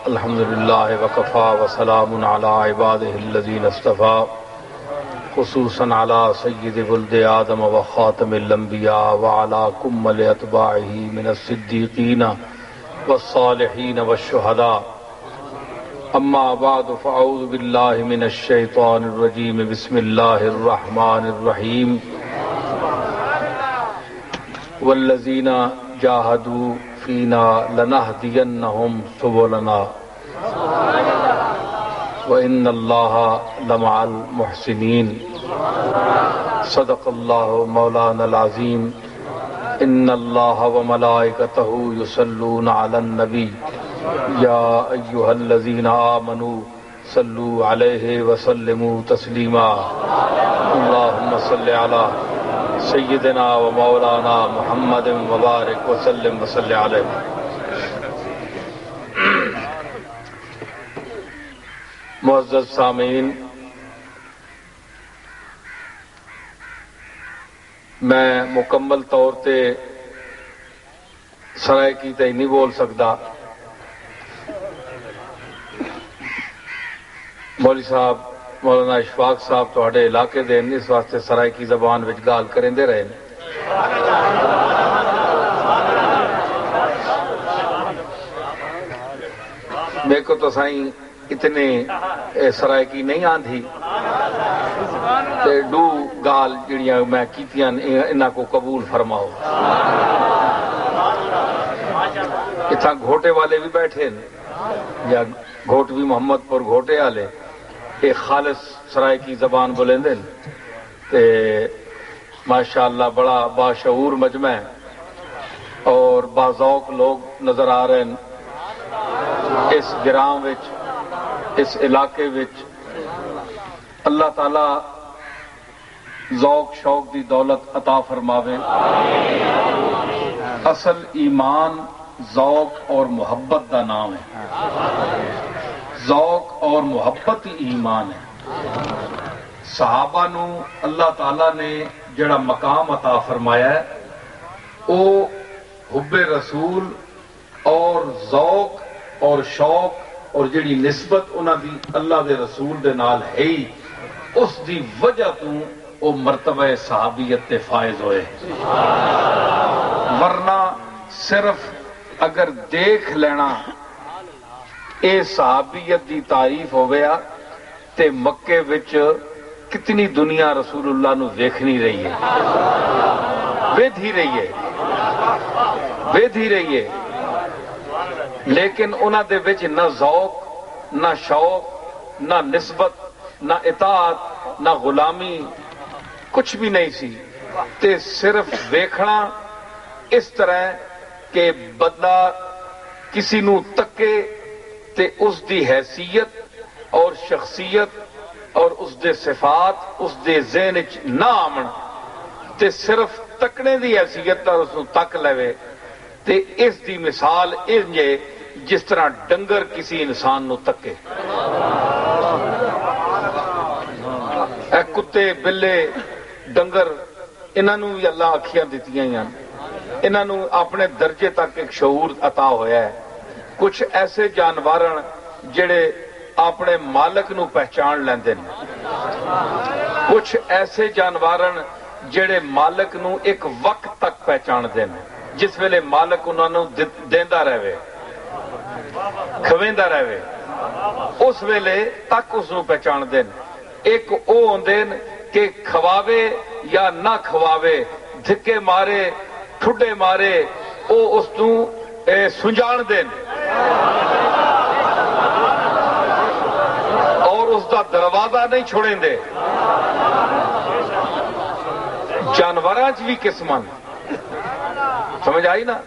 الحمدللہ وکفا وسلام علی عباده الذین اصطفى خصوصا علی سید ولد آدم وخاتم الانبیاء وعلی کمل اتباعہ من الصدیقین والصالحین والشہداء اما بعد فاعوذ باللہ من الشیطان الرجیم بسم اللہ الرحمن الرحیم والذین جاہدوا فینا لنہدینہم سبلنا وإن اللہ لمع المحسنین صدق اللہ مولانا العظیم ان اللہ وملائکتہ یصلون علی النبی یا ایہا الذین آمنوا صلوا علیہ وسلموا تسلیما اللہم صلی علی سیدنا و مولانا محمد مبارک وسلم وصلی علیہ. معزز سامعین، میں مکمل طور تے سرائکی تے نہیں بول سکتا. مولوی صاحب مولانا اشفاق صاحب تواڈے علاقے دے اس واسطے سرائکی زبان وچ گال کریندے رہے نے. میرے کو تو سائیں اتنے سرائکی نہیں آندھی تے ڈو گال جڑیاں میں کیتیاں انہاں کو قبول فرماؤ. اتنا گھوٹے والے بھی بیٹھے نے یا گھوٹوی محمد پور گھوٹے والے ایک خالص سرائکی زبان بولندے تے ماشاءاللہ بڑا باشعور مجمع ہے اور باذوق لوگ نظر آ رہے ہیں اس گرام وچ اس علاقے وچ. اللہ تعالی ذوق شوق دی دولت عطا فرماوے. اصل ایمان ذوق اور محبت دا نام ہے. ذوق اور محبت ہی ایمان ہے. صحابہ نو اللہ تعالی نے جڑا مقام عطا فرمایا ہے وہ حب رسول اور ذوق اور شوق اور جڑی نسبت انہاں دی اللہ دے رسول دے نال ہے ہی اس دی وجہ تو وہ مرتبہ صحابیت تے فائز ہوئے. ورنہ صرف اگر دیکھ لینا اے صحابیت دی تعریف ہو گیا تے مکے وچ کتنی دنیا رسول اللہ نو دیکھنی رہی ہے، ویدھی رہی ہے، لیکن انہاں دے وچ نہ ذوق نہ شوق نہ نسبت نہ اطاعت نہ غلامی کچھ بھی نہیں سی. تے صرف دیکھنا اس طرح کہ بندہ کسی نو تکے تے اس دی حیثیت اور شخصیت اور اس دے صفات اس دے ذہن وچ نہ آمن تے صرف تکنے دی حیثیت تا اس نو تک لے تے اس دی مثال انج ہے جس طرح ڈنگر کسی انسان نو تکے. اے کتے بلے ڈنگر انہاں نو بھی اللہ اکھیاں دتیاں ہیں، انہاں نو اپنے درجے تک ایک شعور عطا ہویا ہے. کچھ ایسے جانور جڑے اپنے مالک نو پہچان لیندے ہیں، کچھ ایسے جانور جڑے مالک نو ایک وقت تک پہچان دے ہیں، جس ویلے مالک انہاں نو دیندا رہے کھویندا رہے اس ویلے تک اس نو پہچان دے. ایک او ہوندے کہ کھواوے یا نہ کھواوے، دھکے مارے ٹھڈے مارے او اس نو سنجان دین اور اس دا دروازہ نہیں چھوڑیں دے. جانوراں چ بھی قسمان سمجھ آئی نا.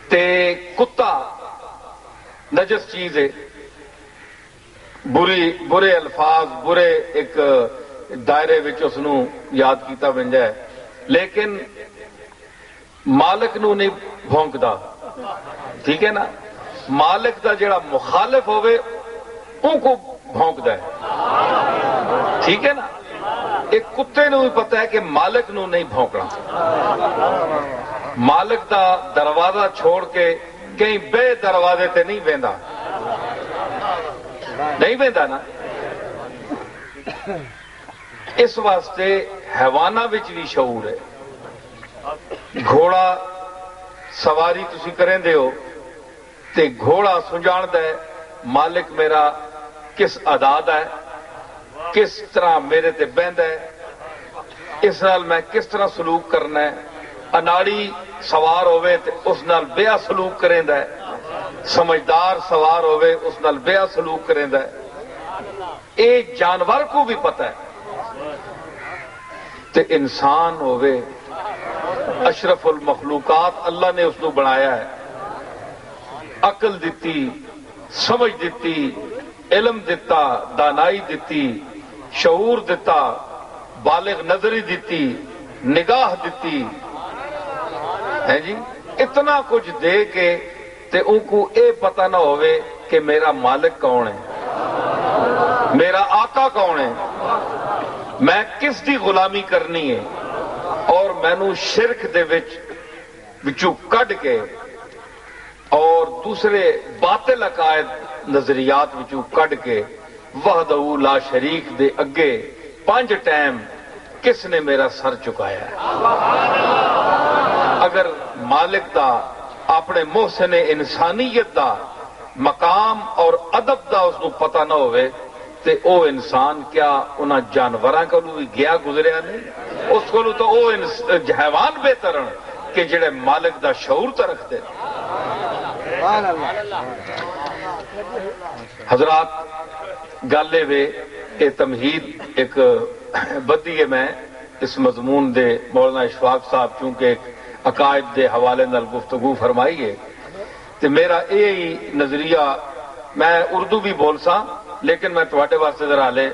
تے کتا نجس چیز ہے، برے الفاظ برے ایک دائرے وچ اس نو یاد کیتا بن جائے، لیکن مالک نو نہیں بھونکدا. ٹھیک ہے نا. مالک دا جڑا مخالف ہوئے ان کو بھونکدا ہے. ٹھیک ہے نا. ایک کتے نوں بھی پتا ہے کہ مالک نوں نہیں بھونکنا، مالک دا دروازہ چھوڑ کے کہیں بے دروازے تے نہیں ویندا، نہیں ویندا نا۔ اس واسطے حیواناں وچ بھی شعور ہے۔ گھوڑا سواری تسی کریں دے ہو تے گھوڑا سنجاندہ ہے مالک میرا کس عداد ہے، کس طرح میرے تے بہند ہے، اس نال میں کس طرح سلوک کرنا ہے۔ اناڑی سوار ہوئے تے اس نال بیا سلوک کریں ہے، سمجھدار سوار ہوئے اس نال بیا سلوک کریں ہے۔ ایک جانور کو بھی پتہ ہے تے انسان ہوئے اشرف المخلوقات اللہ نے اس کو بنایا ہے، عقل دیتی، سمجھ دیتی، علم دیتا، دانائی دیتی، شعور دیتا، بالغ نظری دیتی، نگاہ دیتی ہے جی، اتنا کچھ دے کے تے ان کو اے پتہ نہ ہوئے کہ میرا مالک کون ہے، میرا آقا کون ہے، میں کس دی غلامی کرنی ہے، اور مینو شرک دے وچوں کڈ کے اور دوسرے باطل عقائد نظریات وچوں کڈ کے وحدہ لا شریک دے اگے 5 ٹائم کس نے میرا سر چکایا ہے۔ اگر مالک دا اپنے محسن انسانیت دا مقام اور ادب دا اس کو پتہ نہ ہوئے تے او انسان کیا انہاں جانوراں کولوں بھی گیا گزریا نہیں، اس کولوں تو او حیوان بہتر ہیں کہ جڑے مالک دا شعور تو رکھتے۔ حضرات گالے وے اے تمہید ایک بدی ہے، میں اس مضمون دے مولانا اشفاق صاحب چونکہ ایک عقائد دے حوالے نال گفتگو فرمائی ہے تے میرا یہی نظریہ، میں اردو بھی بول سا لیکن میں تواڈے واسطے ذرا لے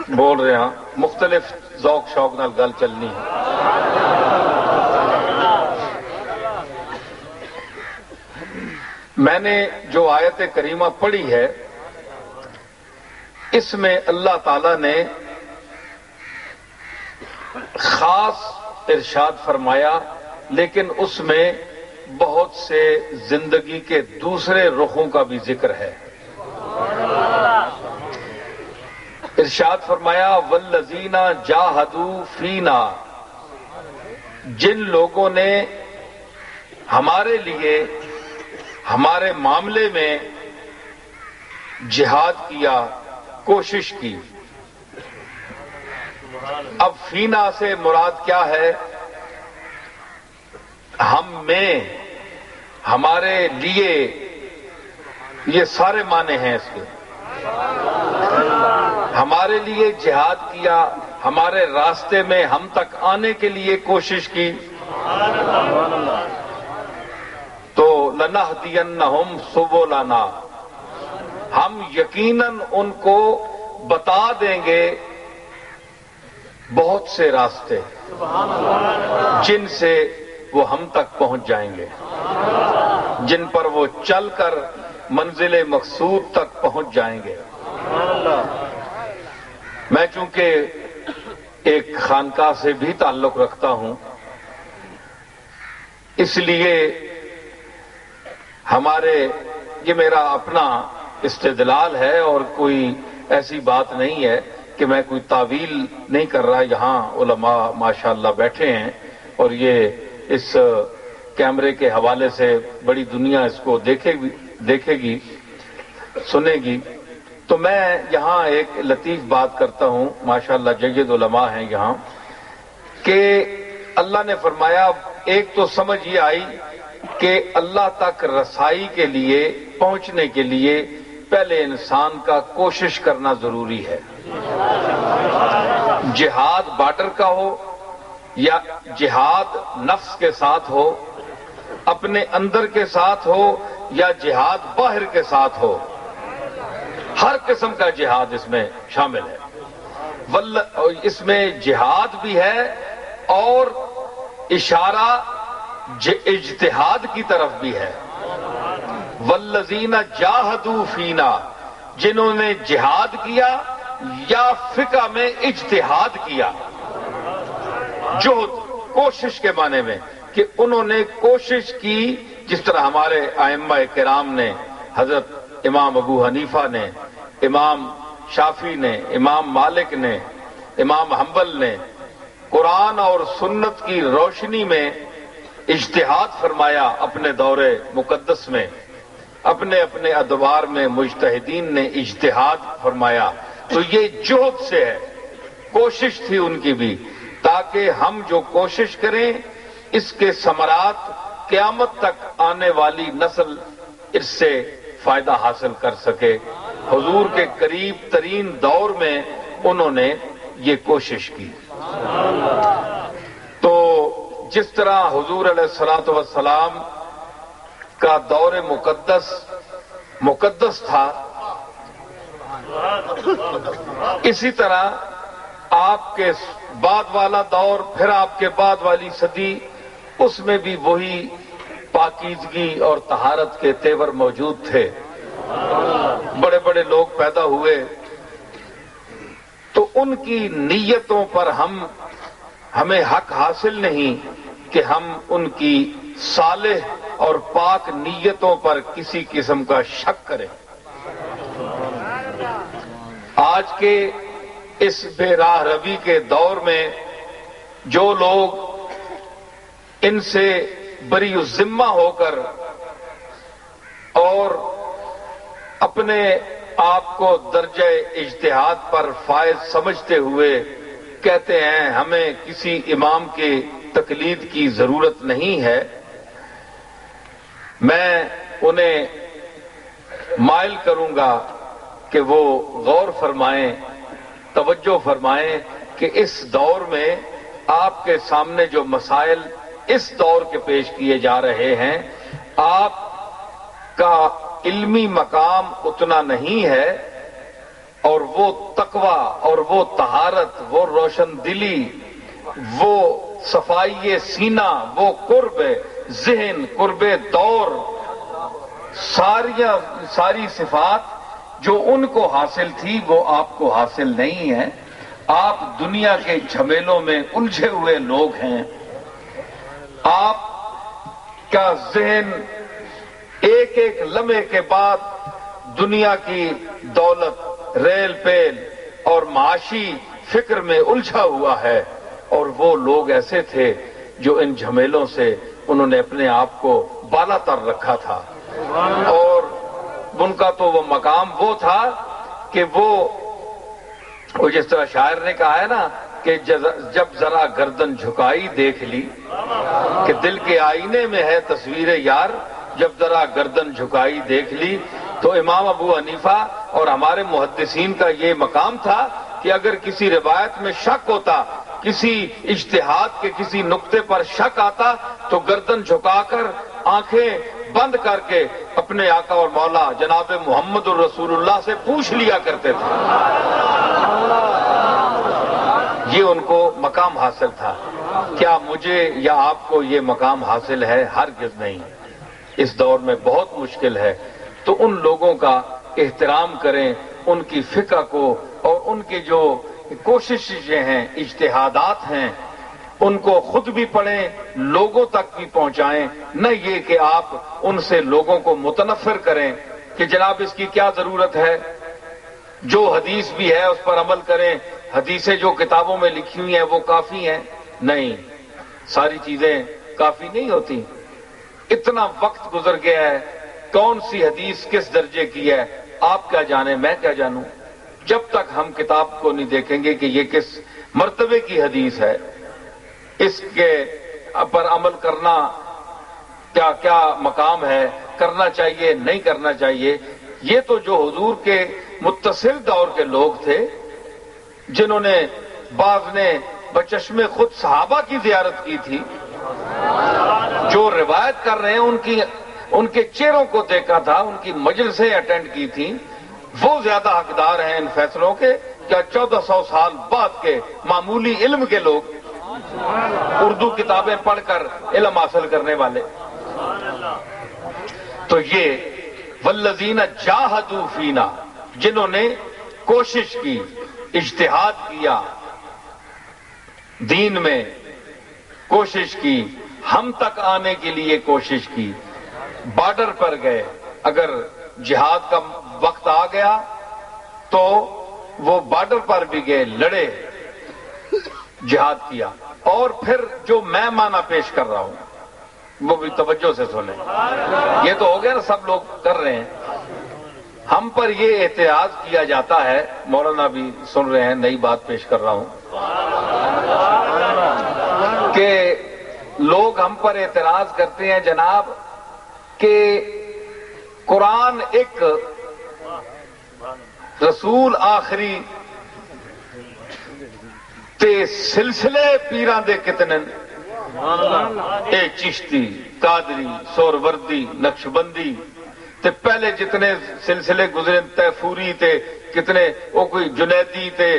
بول رہا، مختلف ذوق شوق نال گل چلنی ہے۔ میں نے جو آیت کریمہ پڑھی ہے اس میں اللہ تعالی نے خاص ارشاد فرمایا، لیکن اس میں بہت سے زندگی کے دوسرے رخوں کا بھی ذکر ہے۔ ارشاد فرمایا والذین جاہدوا فینا، جن لوگوں نے ہمارے لیے ہمارے معاملے میں جہاد کیا، کوشش کی۔ اب فینا سے مراد کیا ہے؟ ہم میں، ہمارے لیے، یہ سارے معنی ہیں اس کے۔ ہمارے لیے جہاد کیا، ہمارے راستے میں ہم تک آنے کے لیے کوشش کی، تو لنہدینہم سبلنا، ہم یقیناً ان کو بتا دیں گے بہت سے راستے جن سے وہ ہم تک پہنچ جائیں گے، جن پر وہ چل کر منزل مقصود تک پہنچ جائیں گے۔ میں چونکہ ایک خانقاہ سے بھی تعلق رکھتا ہوں، اس لیے ہمارے، یہ میرا اپنا استدلال ہے اور کوئی ایسی بات نہیں ہے کہ میں کوئی تعویل نہیں کر رہا۔ یہاں علماء ماشاءاللہ بیٹھے ہیں اور یہ اس کیمرے کے حوالے سے بڑی دنیا اس کو دیکھے گی، سنے گی، تو میں یہاں ایک لطیف بات کرتا ہوں، ماشاءاللہ جید علماء ہیں یہاں، کہ اللہ نے فرمایا، ایک تو سمجھ یہ آئی کہ اللہ تک رسائی کے لیے، پہنچنے کے لیے پہلے انسان کا کوشش کرنا ضروری ہے۔ جہاد بارڈر کا ہو یا جہاد نفس کے ساتھ ہو، اپنے اندر کے ساتھ ہو یا جہاد باہر کے ساتھ ہو، ہر قسم کا جہاد اس میں شامل ہے۔ اس میں جہاد بھی ہے اور اشارہ اجتہاد کی طرف بھی ہے۔ والذین جاہدوا فینا، جنہوں نے جہاد کیا یا فقہ میں اجتہاد کیا. جہد کوشش کے معنی میں کہ انہوں نے کوشش کی، جس طرح ہمارے ائمہ کرام نے، حضرت امام ابو حنیفہ نے، امام شافعی نے، امام مالک نے، امام حنبل نے قرآن اور سنت کی روشنی میں اجتہاد فرمایا. اپنے دور مقدس میں اپنے اپنے ادوار میں مجتہدین نے اجتہاد فرمایا. تو یہ جہد سے ہے، کوشش تھی ان کی بھی، تاکہ ہم جو کوشش کریں اس کے ثمرات قیامت تک آنے والی نسل اس سے فائدہ حاصل کر سکے. حضور کے قریب ترین دور میں انہوں نے یہ کوشش کی. تو جس طرح حضور علیہ الصلوۃ والسلام کا دور مقدس تھا، اسی طرح آپ کے بعد والا دور، پھر آپ کے بعد والی صدی، اس میں بھی وہی پاکیزگی اور طہارت کے تیور موجود تھے. بڑے بڑے لوگ پیدا ہوئے تو ان کی نیتوں پر ہمیں حق حاصل نہیں کہ ہم ان کی صالح اور پاک نیتوں پر کسی قسم کا شک کریں. آج کے اس بے راہ روی کے دور میں جو لوگ ان سے بری الذمہ ہو کر اور اپنے آپ کو درجہ اجتہاد پر فائز سمجھتے ہوئے کہتے ہیں ہمیں کسی امام کی تقلید کی ضرورت نہیں ہے، میں انہیں مائل کروں گا کہ وہ غور فرمائیں، توجہ فرمائیں کہ اس دور میں آپ کے سامنے جو مسائل اس دور کے پیش کیے جا رہے ہیں، آپ کا علمی مقام اتنا نہیں ہے، اور وہ تقوی اور وہ طہارت، وہ روشن دلی، وہ صفائی سینہ، وہ قرب ذہن، قرب دور، ساری صفات جو ان کو حاصل تھی وہ آپ کو حاصل نہیں ہے. آپ دنیا کے جھمیلوں میں الجھے ہوئے لوگ ہیں. آپ کا ذہن ایک ایک لمحے کے بعد دنیا کی دولت، ریل پیل اور معاشی فکر میں الجھا ہوا ہے، اور وہ لوگ ایسے تھے جو ان جھمیلوں سے انہوں نے اپنے آپ کو بالا تر رکھا تھا. اور ان کا تو وہ مقام وہ تھا کہ وہ جس طرح شاعر نے کہا ہے نا کہ جب ذرا گردن جھکائی دیکھ لی، کہ دل کے آئینے میں ہے تصویر یار، جب ذرا گردن جھکائی دیکھ لی. تو امام ابو حنیفہ اور ہمارے محدثین کا یہ مقام تھا کہ اگر کسی روایت میں شک ہوتا، کسی اجتہاد کے کسی نقطے پر شک آتا، تو گردن جھکا کر آنکھیں بند کر کے اپنے آقا اور مولا جناب محمد الرسول اللہ سے پوچھ لیا کرتے تھے. یہ ان کو مقام حاصل تھا. کیا مجھے یا آپ کو یہ مقام حاصل ہے؟ ہرگز نہیں. اس دور میں بہت مشکل ہے. تو ان لوگوں کا احترام کریں، ان کی فقہ کو اور ان کی جو کوششیں ہیں، اجتہادات ہیں، ان کو خود بھی پڑھیں، لوگوں تک بھی پہنچائیں. نہ یہ کہ آپ ان سے لوگوں کو متنفر کریں کہ جناب اس کی کیا ضرورت ہے، جو حدیث بھی ہے اس پر عمل کریں، حدیثیں جو کتابوں میں لکھی ہوئی ہیں وہ کافی ہیں. نہیں، ساری چیزیں کافی نہیں ہوتی. اتنا وقت گزر گیا ہے، کون سی حدیث کس درجے کی ہے آپ کیا جانیں، میں کیا جانوں. جب تک ہم کتاب کو نہیں دیکھیں گے کہ یہ کس مرتبے کی حدیث ہے، اس کے پر عمل کرنا کیا کیا مقام ہے، کرنا چاہیے نہیں کرنا چاہیے. یہ تو جو حضور کے متصل دور کے لوگ تھے، جنہوں نے بعض نے بچشم خود صحابہ کی زیارت کی تھی، جو روایت کر رہے ہیں ان کے چہروں کو دیکھا تھا، ان کی مجلسیں اٹینڈ کی تھیں، وہ زیادہ حقدار ہیں ان فیصلوں کے کیا 1400 سال بعد کے معمولی علم کے لوگ، اردو کتابیں پڑھ کر علم حاصل کرنے والے. تو یہ والذین جاہدوا فینا، جنہوں نے کوشش کی، اجتہاد کیا، دین میں کوشش کی، ہم تک آنے کے لیے کوشش کی، بارڈر پر گئے، اگر جہاد کا وقت آ گیا تو وہ بارڈر پر بھی گئے، لڑے، جہاد کیا. اور پھر جو میں معنی پیش کر رہا ہوں وہ بھی توجہ سے سنیں. یہ تو ہو گیا نا، سب لوگ کر رہے ہیں. ہم پر یہ اعتراض کیا جاتا ہے، مولانا بھی سن رہے ہیں، نئی بات پیش کر رہا ہوں، کہ لوگ ہم پر اعتراض کرتے ہیں جناب کہ قرآن ایک رسول آخری تے سلسلے پیران دے کتنے، اے چشتی، قادری، سوروردی، نقشبندی تے پہلے جتنے سلسلے گزرے، تیفوری تے کتنے، وہ کوئی جنیدی تے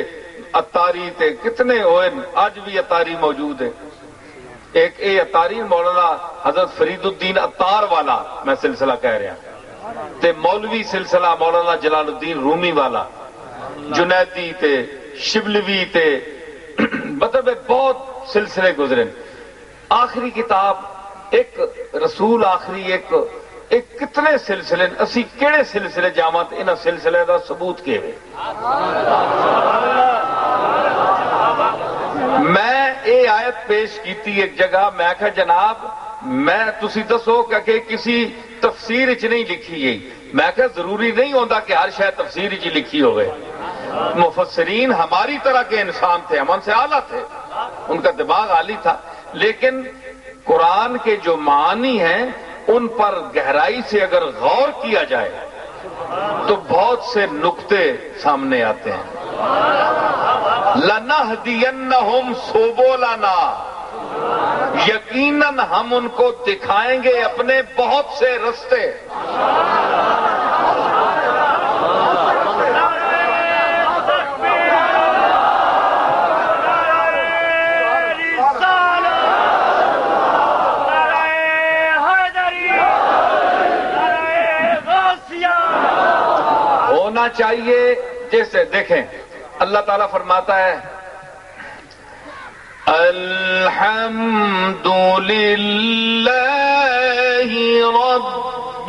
اتاری تے کتنے ہوئے، آج بھی اتاری موجود ہے. ایک اے اتاری مولانا حضرت فرید الدین اتار والا میں سلسلہ کہہ رہا، تے مولوی سلسلہ مولانا جلال الدین رومی والا، جنیدی تے شبلوی تے مطلب بہت سلسلے گزرے. آخری کتاب ایک رسول آخری ایک کتنے سلسلے، اسی کیڑے سلسلے جامت انہاں سلسلے دا ثبوت کے ہوئے. میں یہ آیت پیش کیتی ایک جگہ، میں کہا جناب میں تسی دسو کہ کسی تفسیر چ نہیں لکھی گئی. میں کہا ضروری نہیں ہوتا کہ ہر شاید تفسیر چ لکھی ہوئے. مفسرین ہماری طرح کے انسان تھے، ہم ان سے اعلیٰ تھے، ان کا دماغ عالی تھا، لیکن قرآن کے جو معانی ہیں ان پر گہرائی سے اگر غور کیا جائے تو بہت سے نقطے سامنے آتے ہیں. لَنَهْدِيَنَّهُمْ سُبُلَنَا، یقیناً ہم ان کو دکھائیں گے اپنے بہت سے رستے. ہونا چاہیے جیسے دیکھیں اللہ تعالیٰ فرماتا ہے الحمد للہ رب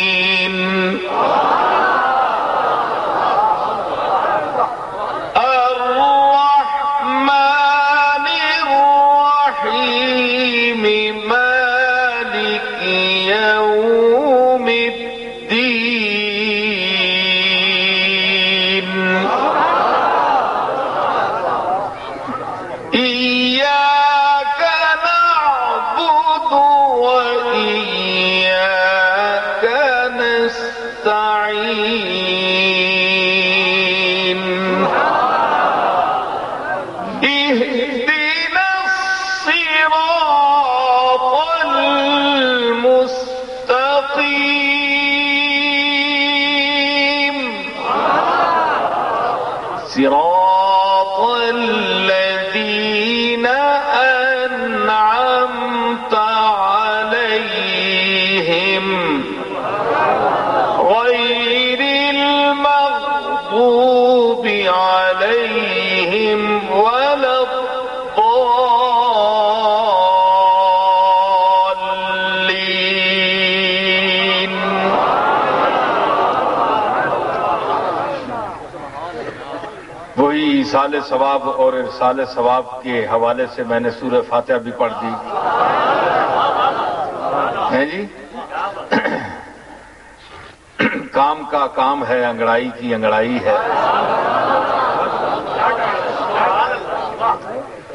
العالمین الرحمن الرحیم مالک یوم الدین ایاک نعبد وإیاک نستعین اهدنا الصراط المستقیم صراط الذین انعمت علیہم غیر المغضوب علیہم ولا الضالین. وہی ایصال ثواب اور ارسال ثواب کے حوالے سے میں نے سورہ فاتحہ بھی پڑھ دی ہے جی. کام کا کام ہے، انگڑائی کی انگڑائی ہے،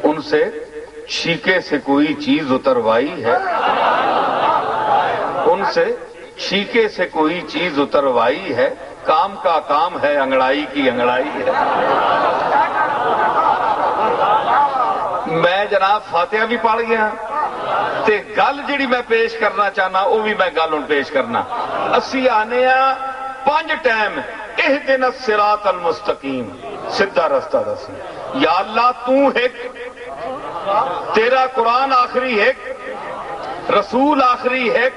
ان سے چھیکے سے کوئی چیز اتروائی ہے، ان سے چھیکے سے کوئی چیز اتروائی ہے، کام کا کام ہے، انگڑائی کی انگڑائی ہے. میں جناب فاتحہ بھی پڑھ گیا تے گل جڑی میں پیش کرنا چاہنا وہ بھی میں گل ہوں پیش کرنا. اسی آنے ہاں 5 ٹائم اہدنا الصراط المستقیم، سیدھا رستہ دسی. یا اللہ تو ایک، تیرا قرآن آخری ایک، رسول آخری ایک،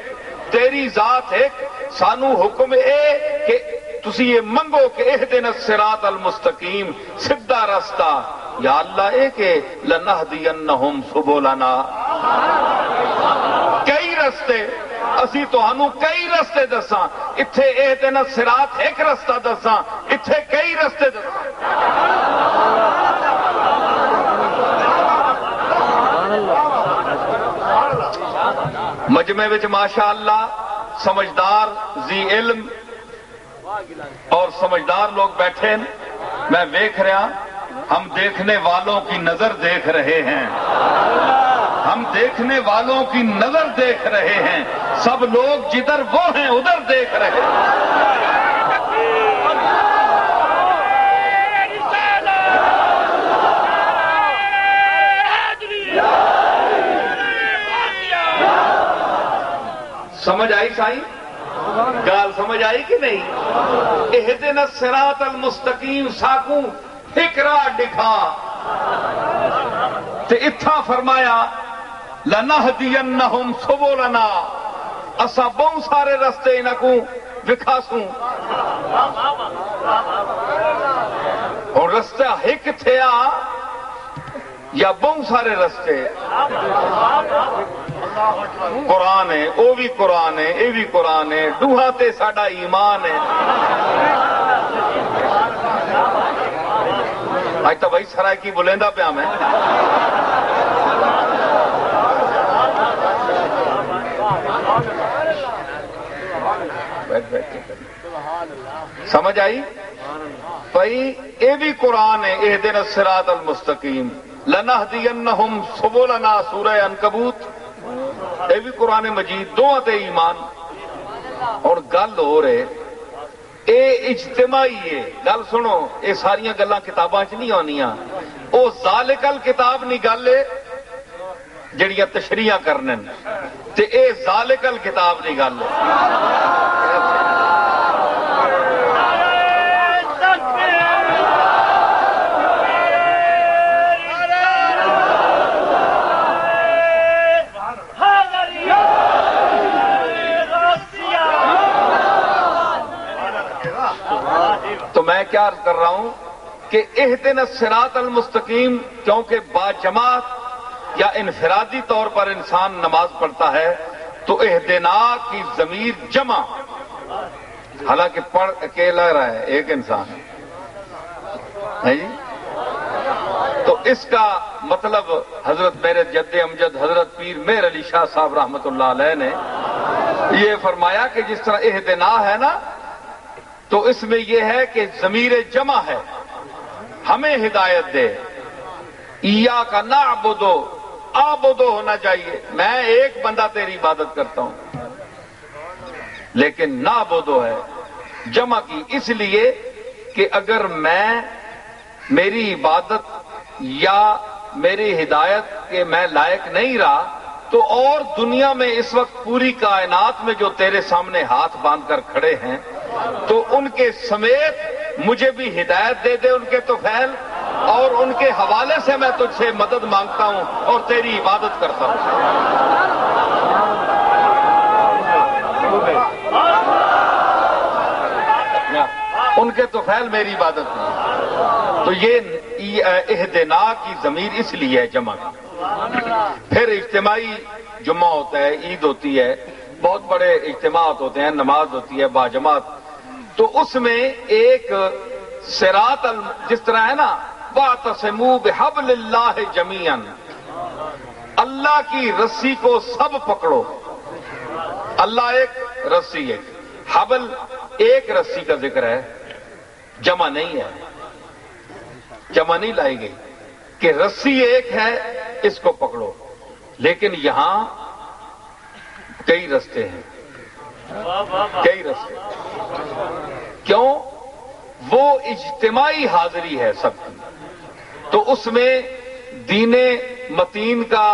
تیری ذات ایک، سانو حکم اے کہ تسی یہ منگو کہ اہدنا الصراط المستقیم، سیدھا رستہ یا اللہ اے کہ لنہدینہم سبلنا، کئی رستے اسی تہانوں کئی رستے دساں، اتھے اہدنا الصراط ایک رستہ دساں، اتھے کئی رستے دساں۔ مجمع وچ ماشاءاللہ سمجھدار ذی علم اور سمجھدار لوگ بیٹھے ہیں، میں دیکھ رہا، ہم دیکھنے والوں کی نظر دیکھ رہے ہیں، ہم دیکھنے والوں کی نظر دیکھ رہے ہیں، سب لوگ جدھر وہ ہیں ادھر دیکھ رہے ہیں۔ سمجھ آئی سائیں؟ گال سمجھ آئی کہ نہیں؟ اہدنا الصراط المستقیم ساکوں فکرہ دکھا تے اتھا فرمایا لنہدینہم سبلنا، اسا بہت سارے رستے انہاں کو وکھاسوں، اور رستہ ایک تھیا یا بہت سارے رستے؟ قرآن ہے، او بھی قرآن ہے، اے بھی قرآن ہے، دوہا تے ساڈا ایمان ہے۔ آج تو بھائی سرائکی بلندہ پہ میں سمجھ آئی بھائی؟ اے بھی قرآن ہے، اہدنا الصراط المستقیم لنہدینہم سبلنا، سورہ عنکبوت، اے بھی قرآن مجید، دو تے ایمان۔ اور گل ہو رہے اے اجتماعی ہے، گل سنو، اے ساریاں گلاں کتاباں چ نہیں آنیاں، او ذالکل کتاب نہیں گل ہے جڑیاں تشریحاں کرنے تے اے ذالکل کتاب نہیں گل ہے۔ تو میں کیا عرض کر رہا ہوں کہ اہدنا الصراط المستقیم، کیونکہ با جماعت یا انفرادی طور پر انسان نماز پڑھتا ہے تو اہدنا کی ضمیر جمع، حالانکہ پڑھ اکیلا رہا ہے ایک انسان ہے جی، تو اس کا مطلب حضرت میرے جد امجد حضرت پیر مہر علی شاہ صاحب رحمت اللہ علیہ نے یہ فرمایا کہ جس طرح اہدنا ہے نا، تو اس میں یہ ہے کہ ضمیر جمع ہے، ہمیں ہدایت دے، ایاک نعبدو، آبدو ہونا چاہیے، میں ایک بندہ تیری عبادت کرتا ہوں، لیکن نعبدو ہے جمع کی، اس لیے کہ اگر میری عبادت یا میری ہدایت کے میں لائق نہیں رہا تو اور دنیا میں اس وقت پوری کائنات میں جو تیرے سامنے ہاتھ باندھ کر کھڑے ہیں تو ان کے سمیت مجھے بھی ہدایت دے دے ان کے طفیل، اور ان کے حوالے سے میں تجھ سے مدد مانگتا ہوں اور تیری عبادت کرتا ہوں۔ ان کے طفیل میری عبادت نہیں، تو یہ اہدنا کی ضمیر اس لیے ہے جمع کی۔ پھر اجتماعی جمعہ ہوتا ہے، عید ہوتی ہے، بہت بڑے اجتماعات ہوتے ہیں، نماز ہوتی ہے باجماعت، تو اس میں ایک صراط جس طرح ہے نا، واعتصموا بحبل اللہ جمیعا، اللہ کی رسی کو سب پکڑو، اللہ ایک رسی ہے، حبل ایک رسی کا ذکر ہے، جمع نہیں ہے، جمع نہیں لائی گئی کہ رسی ایک ہے اس کو پکڑو، لیکن یہاں کئی رستے ہیں، کئی رستے، کیوں؟ وہ اجتماعی حاضری ہے سب کی، تو اس میں دین متین کا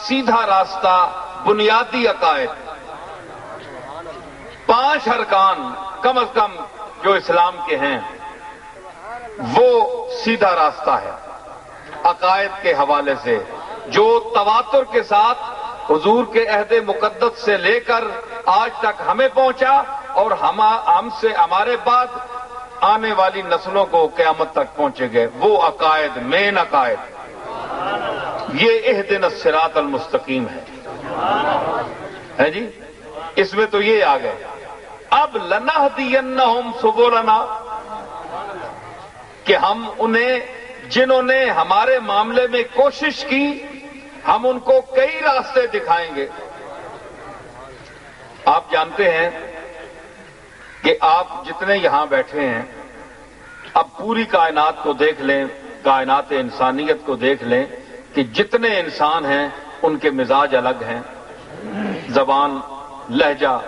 سیدھا راستہ، بنیادی عقائد، 5 ارکان کم از کم جو اسلام کے ہیں وہ سیدھا راستہ ہے عقائد کے حوالے سے، جو تواتر کے ساتھ حضور کے عہد مقدس سے لے کر آج تک ہمیں پہنچا، اور ہم سے ہمارے بعد آنے والی نسلوں کو قیامت تک پہنچے گئے وہ عقائد، مین عقائد، یہ اہدنا الصراط المستقیم ہے جی، اس میں تو یہ آ گئے۔ اب لنہدینہم سبلنا، کہ ہم انہیں، جنہوں نے ہمارے معاملے میں کوشش کی، ہم ان کو کئی راستے دکھائیں گے۔ آپ جانتے ہیں کہ آپ جتنے یہاں بیٹھے ہیں، اب پوری کائنات کو دیکھ لیں، کائنات انسانیت کو دیکھ لیں کہ جتنے انسان ہیں ان کے مزاج الگ ہیں، زبان، لہجہ،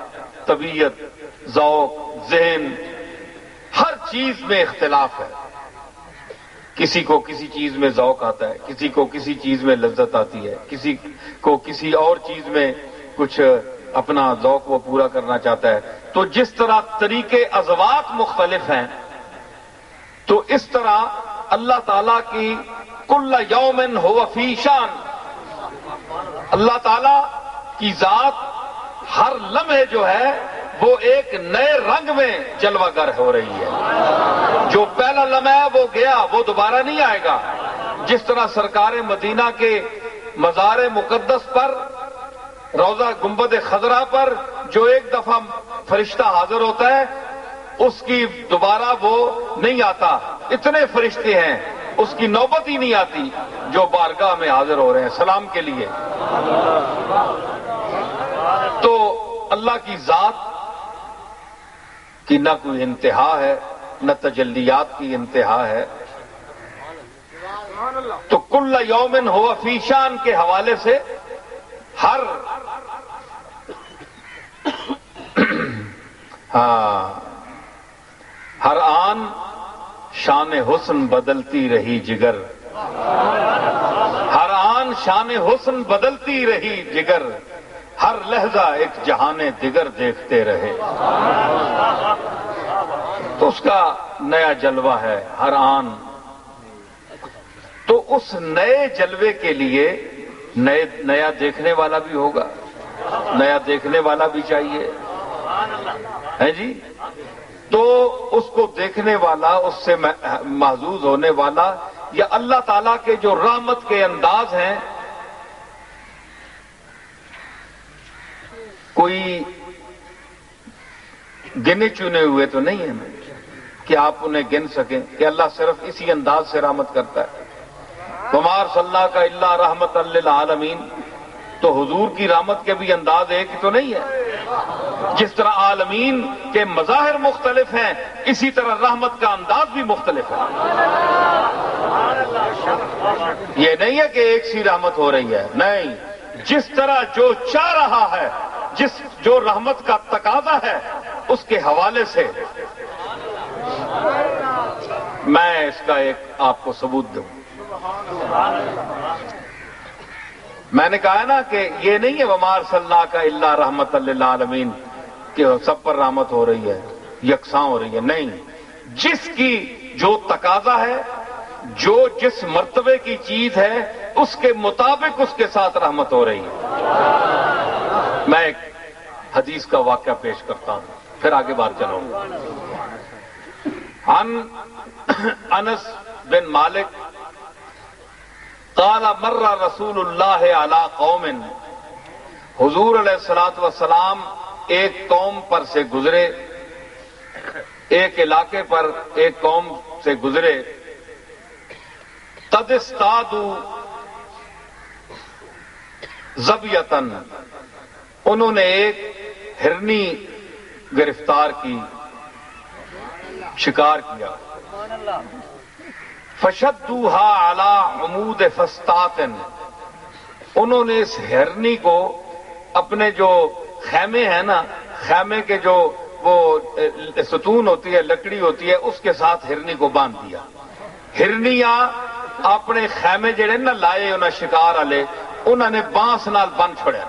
طبیعت، ذوق، ذہن، ہر چیز میں اختلاف ہے۔ کسی کو کسی چیز میں ذوق آتا ہے، کسی کو کسی چیز میں لذت آتی ہے، کسی کو کسی اور چیز میں کچھ اپنا ذوق وہ پورا کرنا چاہتا ہے۔ تو جس طرح طریقے اذواق مختلف ہیں، تو اس طرح اللہ تعالیٰ کی کل یوم ہو فی شان، اللہ تعالیٰ کی ذات ہر لمحے جو ہے وہ ایک نئے رنگ میں جلوہ گر ہو رہی ہے۔ جو پہلا لمحہ ہے وہ گیا، وہ دوبارہ نہیں آئے گا۔ جس طرح سرکار مدینہ کے مزار مقدس پر، روضہ گنبد خضرا پر جو ایک دفعہ فرشتہ حاضر ہوتا ہے، اس کی دوبارہ وہ نہیں آتا، اتنے فرشتے ہیں، اس کی نوبت ہی نہیں آتی جو بارگاہ میں حاضر ہو رہے ہیں سلام کے لیے۔ تو اللہ کی ذات کی نہ کوئی انتہا ہے، نہ تجلیات کی انتہا ہے۔ تو کل یومن ہوا فی شان کے حوالے سے ہر آن شان حسن بدلتی رہی جگر، ہر آن شان حسن بدلتی رہی جگر، ہر لہجہ ایک جہان دیگر دیکھتے رہے۔ تو اس کا نیا جلوہ ہے ہر آن۔ تو اس نئے جلوے کے لیے نیا دیکھنے والا بھی ہوگا، نیا دیکھنے والا بھی چاہیے، ہے جی۔ تو اس کو دیکھنے والا، اس سے محظوظ ہونے والا، یا اللہ تعالیٰ کے جو رحمت کے انداز ہیں، کوئی گنے چنے ہوئے تو نہیں ہیں کہ آپ انہیں گن سکیں کہ اللہ صرف اسی انداز سے رحمت کرتا ہے۔ وما ارسلناک الا رحمۃ للعالمین، تو حضور کی رحمت کے بھی انداز ایک ہی تو نہیں ہے۔ جس طرح عالمین کے مظاہر مختلف ہیں، اسی طرح رحمت کا انداز بھی مختلف ہے۔ یہ نہیں ہے کہ ایک سی رحمت ہو رہی ہے، نہیں، جس طرح جو چاہ رہا ہے، جو رحمت کا تقاضا ہے، اس کے حوالے سے میں اس کا ایک آپ کو ثبوت دوں۔ میں نے کہا نا کہ یہ نہیں ہے وما ارسلناک الا رحمۃ للعالمین کہ سب پر رحمت ہو رہی ہے، یکساں ہو رہی ہے، نہیں، جس کی جو تقاضا ہے، جو جس مرتبے کی چیز ہے، اس کے مطابق اس کے ساتھ رحمت ہو رہی ہے۔ میں ایک حدیث کا واقعہ پیش کرتا ہوں، پھر آگے بات چلاؤں گا۔ انس بن مالک قال مر رسول اللہ علی قوم، حضور علیہ الصلوۃ والسلام ایک قوم پر سے گزرے، ایک علاقے پر ایک قوم سے گزرے، قد استادوا ظبیۃ، انہوں نے ایک ہرنی گرفتار کی، شکار کیا، فشدوها علی عمود فسطاط، انہوں نے اس ہرنی کو اپنے جو خیمے ہیں نا، خیمے کے جو وہ ستون ہوتی ہے، لکڑی ہوتی ہے، اس کے ساتھ ہرنی کو باندھ دیا۔ ہرنیاں اپنے خیمے جڑے نا لائے انہاں شکار والے، انہوں نے بانس نال بن چھڑیا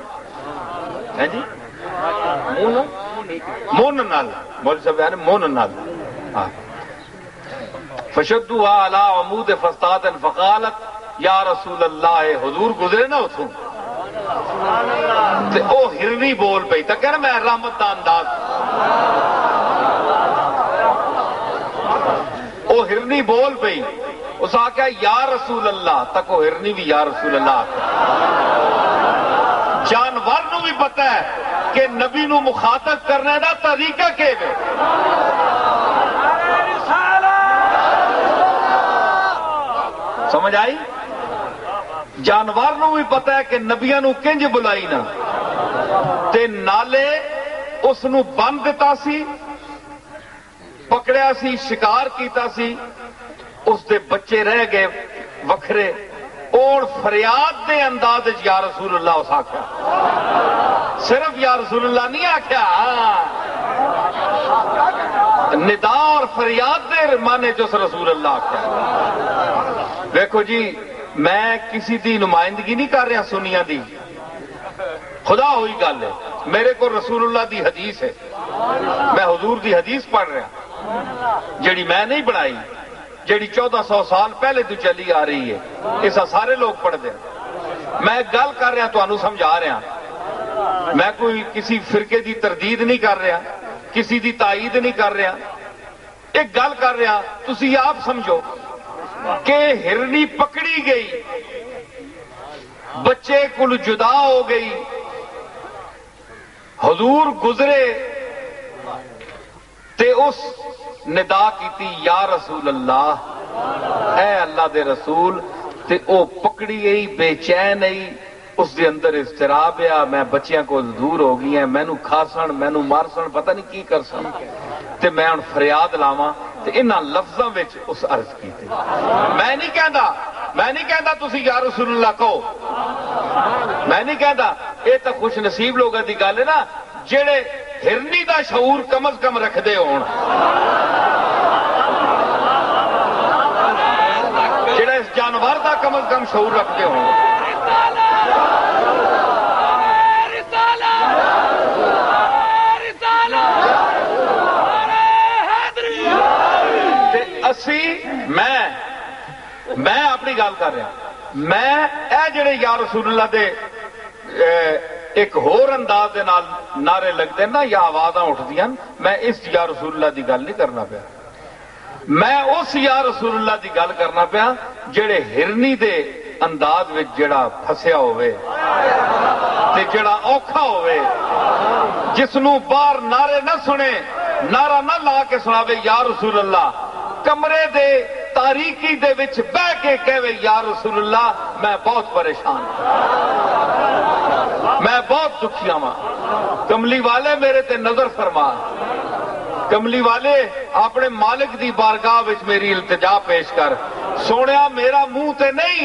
ہے جی، مون نال، مول صاحب یعنی مون نال۔ فشدوها علی عمود فسطاط فقالت یا رسول اللہ، حضور گزرے نا اتوں تے او ہرنی بول پئی، تے کہنا میں رحمت دا انداز وہ ہرنی بول پئی، اس آخیا یا رسول اللہ، تک وہ ہرنی بھی یا رسول اللہ جانور نو بھی پتہ ہے کہ نبی نو مخاطب کرنے دا طریقہ کہ سمجھ آئی؟ جانور نو بھی پتہ ہے کہ نبیاں نو کنج بلائی نا، تے نالے اس نو بند دیتا سی، پکڑیا سی، شکار کیتا سی، اس دے بچے رہ گئے وکھرے، اور فریاد دے انداز یا رسول اللہ اس آخیا، صرف یا رسول اللہ نہیں آخیا، ندا اور فریاد دے مانے جو رسول اللہ آخیا۔ دیکھو جی، میں کسی دی نمائندگی نہیں کر رہا سنیاں دی، خدا ہوئی گل ہے، میرے کو رسول اللہ دی حدیث ہے، میں حضور دی حدیث پڑھ رہا جیڑی میں نہیں بنائی، جیڑی 1400 سال پہلے تو چلی آ رہی ہے، اسا سارے لوگ پڑھ دیں۔ میں گل کر رہا تو انہوں سمجھا رہا، میں کوئی کسی فرقے دی تردید نہیں کر رہا، کسی دی تائید نہیں کر رہا، ایک گل کر رہا، تسی آپ سمجھو کہ ہرنی پکڑی گئی، بچے کل جدا ہو گئی، حضور گزرے تے اس ندا کیتی یا رسول اللہ، اے اللہ دے رسول، تے او پکڑی گئی، بے چین آئی، اس دے اندر اضطراب ہے، میں بچیاں کو دور ہو گئی ہیں، مینوں کھاسن، مینوں مارسن، پتہ نہیں کی کرسن، تے میں ہن فریاد لاواں، تے انہاں لفظاں وچ اس عرض کیتی۔ میں نہیں کہندا تسی یا رسول اللہ کہو، میں نہیں کہندا، یہ تو خوش نصیب لوگوں دی گل ہے نا جڑے ہرنی دا شعور کم از کم رکھدے ہون، جڑے اس جانور دا کم از کم شعور رکھدے ہون۔ میں اپنی گل کر رہا، میں اے جڑے یا رسول اللہ دے ایک ہور انداز دے نال نعرے لگتے ہیں نا یا آوازاں اٹھدیاں، میں اس یا رسول اللہ دی گل نہیں کرنا پیا، میں اس یا رسول اللہ دی گل کرنا پیا جڑے ہرنی دے انداز وچ جڑا پھسیا ہوئے تے جڑا اوکھا ہوئے، جس نو باہر نعرے نہ سنے، نعرہ نہ لا کے سناوے یا رسول اللہ، کمرے دے تاریکی دے وچ بہ کے کہے یا رسول اللہ، میں بہت پریشان ہوں، میں بہت دکھیا ہوں، کملی والے میرے تے نظر فرما، کملی والے اپنے مالک دی بارگاہ وچ میری التجا پیش کر، سونیا میرا منہ تے نہیں،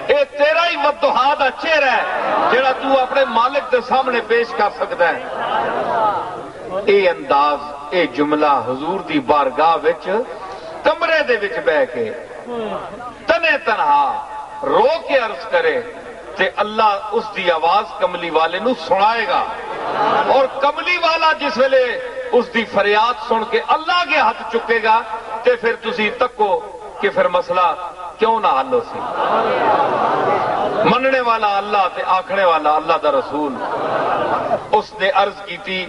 اے تیرا ہی ودہا دا چہرہ ہے جڑا تو اپنے مالک دے سامنے پیش کر سکتا ہے۔ اے انداز، اے جملہ حضور دی بارگاہ وچ کمرے دے وچ بہ کے تنے تنہا رو کے عرض کرے تے اللہ اس دی آواز کملی والے نو سنائے گا، اور کملی والا جس ویلے اس دی فریاد سن کے اللہ کے ہاتھ چکے گا تے پھر تسی تکو کہ پھر مسئلہ کیوں نہ حل ہو سی۔ مننے والا اللہ تے آکھنے والا اللہ دا رسول، اس نے عرض کی تھی،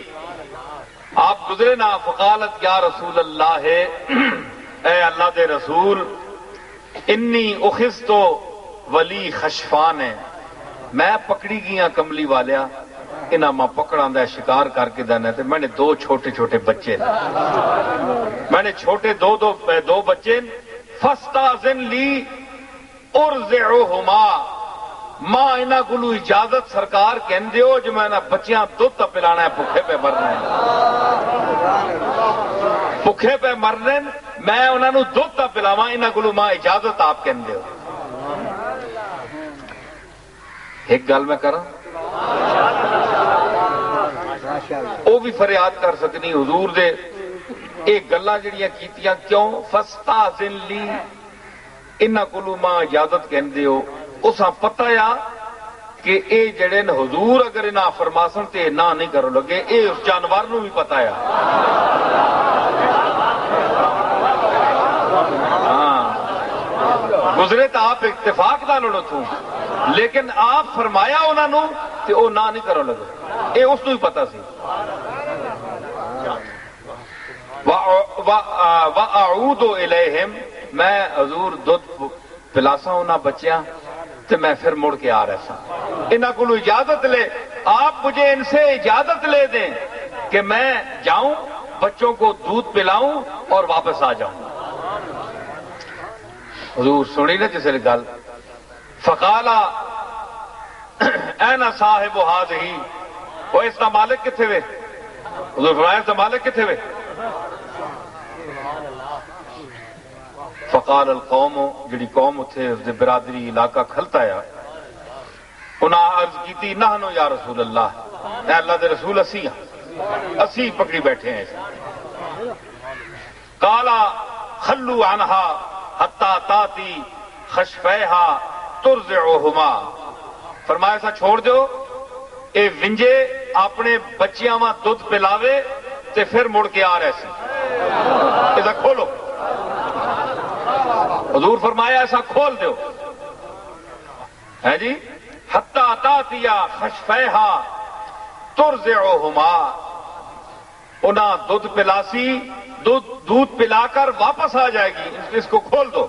آپ گزرے نا، فقالت یا رسول اللہ ہے، اے اللہ دے رسول، انی اخذتو ولی خشفان ہے، میں پکڑی گیا کملی والیا، انہاں ماں پکڑاں دا شکار کر کے دینا، تے میں نے دو چھوٹے چھوٹے بچے، میں نے چھوٹے دو بچے، فاستاذن لی ارضعہما، ماں انہاں کولو اجازت سرکار کہندے ہو جو میں بچیاں دودھ پلانا ہے، بھوکے پہ مرنا ہے، بھوکے پہ مرنے، میں انہاں نو دودھ پلاواں، انہاں کولو ماں اجازت آپ کہندے ہو۔ ایک گل میں کراں، وہ بھی فریاد کر سکنی حضور دے ایک گلاں جڑیاں کیتیاں کیوں، فاستاذن لی، انہاں کولو ماں اجازت کہندے ہو، اساں پتہ یا کہ اے جڑے حضور اگر انہاں فرماسن تے نہ نہیں کرو لگے، اے اس جانور نو بھی پتہ یا، گزرے تو آپ اتفاق نال انہوں تھوں، لیکن آپ فرمایا انہوں تے او نہ نہیں کرو لگے، اے اس نو ہی پتہ سی۔ وَأَعُودُ إِلَيْهِمْ میں حضور دودھ پلاسا انہاں بچیاں تو میں پھر مڑ کے آ رہا سا انہاں کو اجازت لے آپ مجھے ان سے اجازت لے دیں کہ میں جاؤں بچوں کو دودھ پلاؤں اور واپس آ جاؤں حضور سنی نا جسے گل فقال اين صاحب هذه وہ اس کا مالک کتنے وے حضور فرمایا اس کا مالک کتنے وے فقال القوم جڑی قوم اتھے برادری علاقہ کھلتا ہے انہاں عرض کیتی نحنو یا رسول اللہ اے اللہ دے رسول اسی پکڑی بیٹھے ہیں قالا خلو عنہا حتی تاتی خشفیہا ترزعہما فرمایا سا چھوڑ دو اے ونجے اپنے بچیاں ماں دودھ پلاوے تے پھر مڑ کے آ رہے سے ایسا کھولو حضور فرمایا ایسا کھول دو ہے جی حتی تاتیا خشفیہا ترزعہما انہاں دودھ پلاسی دودھ پلا کر واپس آ جائے گی اس کو کھول دو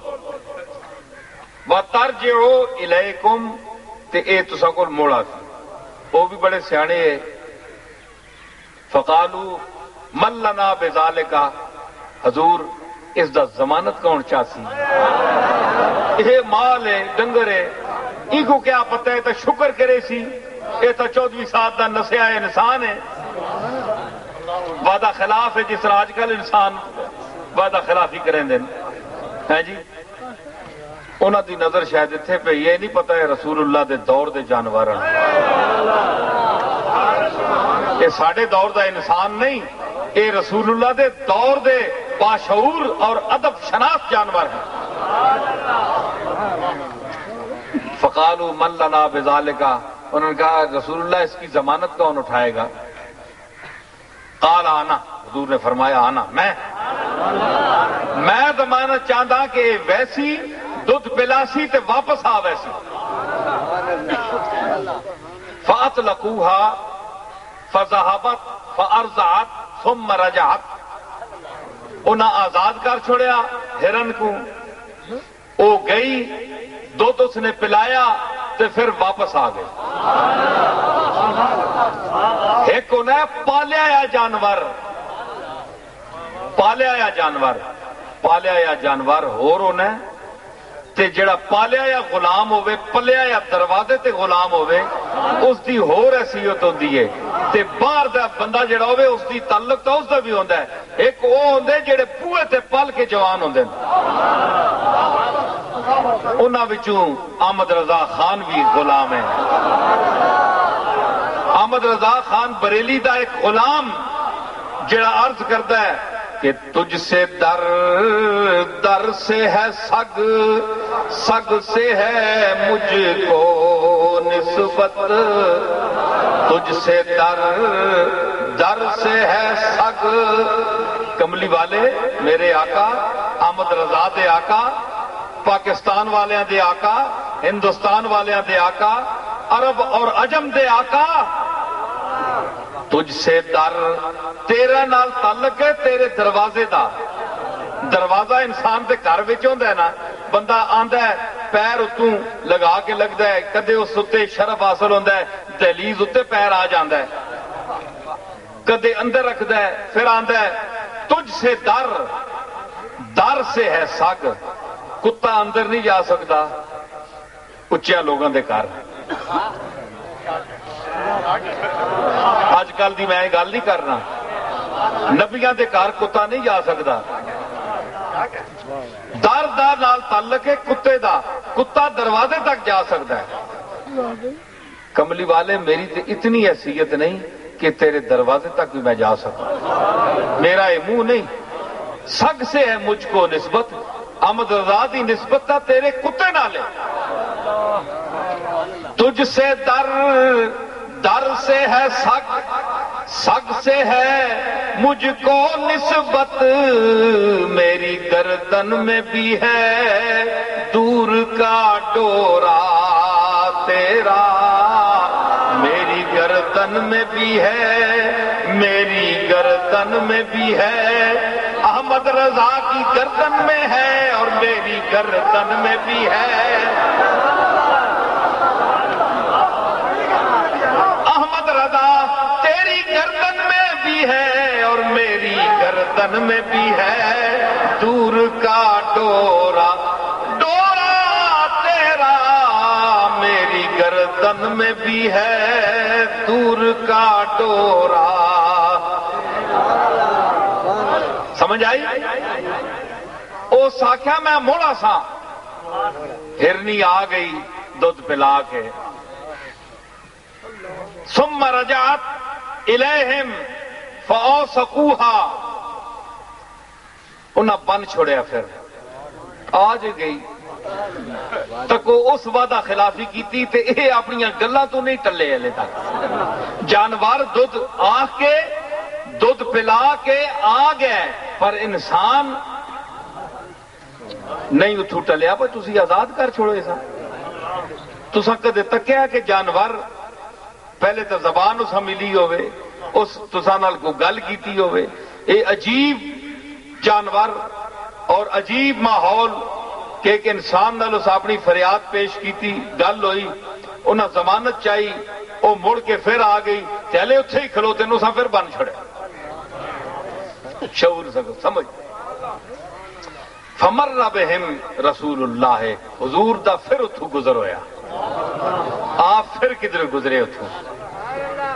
وَتَرْجِعُوا إِلَيْكُمْ تے اے تساں کول موڑا سی وہ بھی بڑے سیانے ہے فقالوا من لنا بذالک حضور اس دا ضمانت کون چاسی یہ مال ہے ڈنگر ہے ای کو کیا پتہ ہے تو شکر کرے سی یہ تو 14 سال دا نسیا ہے انسان ہے وعدہ خلاف ہے جس طرح آج کل انسان وعدہ خلافی کریں دیں ہے جی انہوں دی نظر شاید اتنے پہ یہ نہیں پتا ہے رسول اللہ دے دور دے جانور یہ ساڑھے دور دا انسان نہیں یہ رسول اللہ دے دور دے باشعور اور ادب شناس جانور ہیں فقالوا من لنا بذالک انہوں نے کہا رسول اللہ اس کی ضمانت کون اٹھائے گا قال انا حضور نے فرمایا انا میں ضمانت چاہتا کہ ویسی دودھ پلاسی تے واپس آ ویسی فاطلقوها فذهبت فارضعت ثم رجعت انہاں آزاد کر چھوڑیا ہرن کو وہ گئی دودھ اس نے پلایا تے پھر واپس آ گئی ایک انہیں پالیا یا جانور ہور انہیں تے جڑا پالیا یا غلام ہوئے پلیا یا دروازے تے غلام ہوئے اس دی ہور حیثیت ہوندی ہے تے باہر دا بندہ جڑا ہوئے اس دی تعلق تو اس دا بھی ہوندا ہے ایک وہ ہوندے جڑے بوئے تے پل کے جوان ہوندے انہاں وچوں احمد رضا خان بھی غلام ہے احمد رضا خان بریلی دا ایک غلام جڑا عرض کرتا ہے کہ تجھ سے در سے ہے سگ سے ہے مجھ کو نسبت تجھ سے در سے ہے سگ کملی والے میرے آقا احمد رضا دے آقا پاکستان والیاں دے آقا ہندوستان والیاں دے آقا عرب اور عجم دے آقا تجھ سے تیرے نال تعلق ہے تیرے دروازے دا دروازہ انسان دے گھر وچ ہوندا ہے نا بندہ آندا ہے پیر اتوں لگا کے لگدا ہے کدے اس اتے شرف حاصل ہوندا ہے دہلیز اتے پیر آ جاندا ہے کدے اندر رکھدا ہے پھر آندا ہے تجھ سے در سے ہے سگ کتا اندر نہیں جا سکتا اچیا لوگوں دے گھر اج کل دی میں گل نہیں کرنا نبیاں دے گھر کتا نہیں جا سکتا در نال تعلق ہے کتے دا کتا دروازے تک جا سکتا ہے کملی والے میری تے اتنی حیثیت نہیں کہ تیرے دروازے تک بھی میں جا سکوں میرا یہ منہ نہیں سگ سے ہے مجھ کو نسبت احمد رضا دی نسبت تھا تیرے کتے نالے تجھ سے در سے ہے سگ سے ہے مجھ کو نسبت میری گردن میں بھی ہے دور کا ڈورا تیرا میری گردن میں بھی ہے احمد رضا کی گردن میں ہے اور میری گردن میں بھی ہے، احمد رضا تیری گردن میں بھی ہے اور میری گردن میں بھی ہے، دور کا ڈورا ڈورا تیرا میری گردن میں بھی ہے، دور کا ڈورا۔ سمجھ آئی؟ او ساکھیا میں موڑا سا، ہرنی آ گئی دودھ پلا کے، ثم رجعت الیہم فاوثقوها، انہاں بن چھوڑیا، پھر آج گئی تکو اس وعدہ خلافی کیتی تے اے اپنی گلاں تو نہیں ٹلے ہلے تک۔ جانور دودھ آ کے دودھ پلا کے آ گئے پر انسان نہیں اتھو ٹلیا، پر تسی آزاد کر چھوڑو ایسا۔ تساں کدے تکیا کہ جانور پہلے تو زبان اسا ملی ہوئے، اس تساں نال کو گل کیتی ہوئے، اے عجیب جانور اور عجیب ماحول کہ ایک انسان نال اس اپنی فریاد پیش کیتی، گل ہوئی، انہاں ضمانت چاہی، وہ مڑ کے پھر آ گئی، چلے اتھے ہی کھلوتے نو سا پھر بن چھڑے۔ شعور سکو سمجھ۔ فمر بہم رسول اللہ، حضور دا پھر اتھو گزر ہویا، آپ پھر کدھر گزرے اتھو۔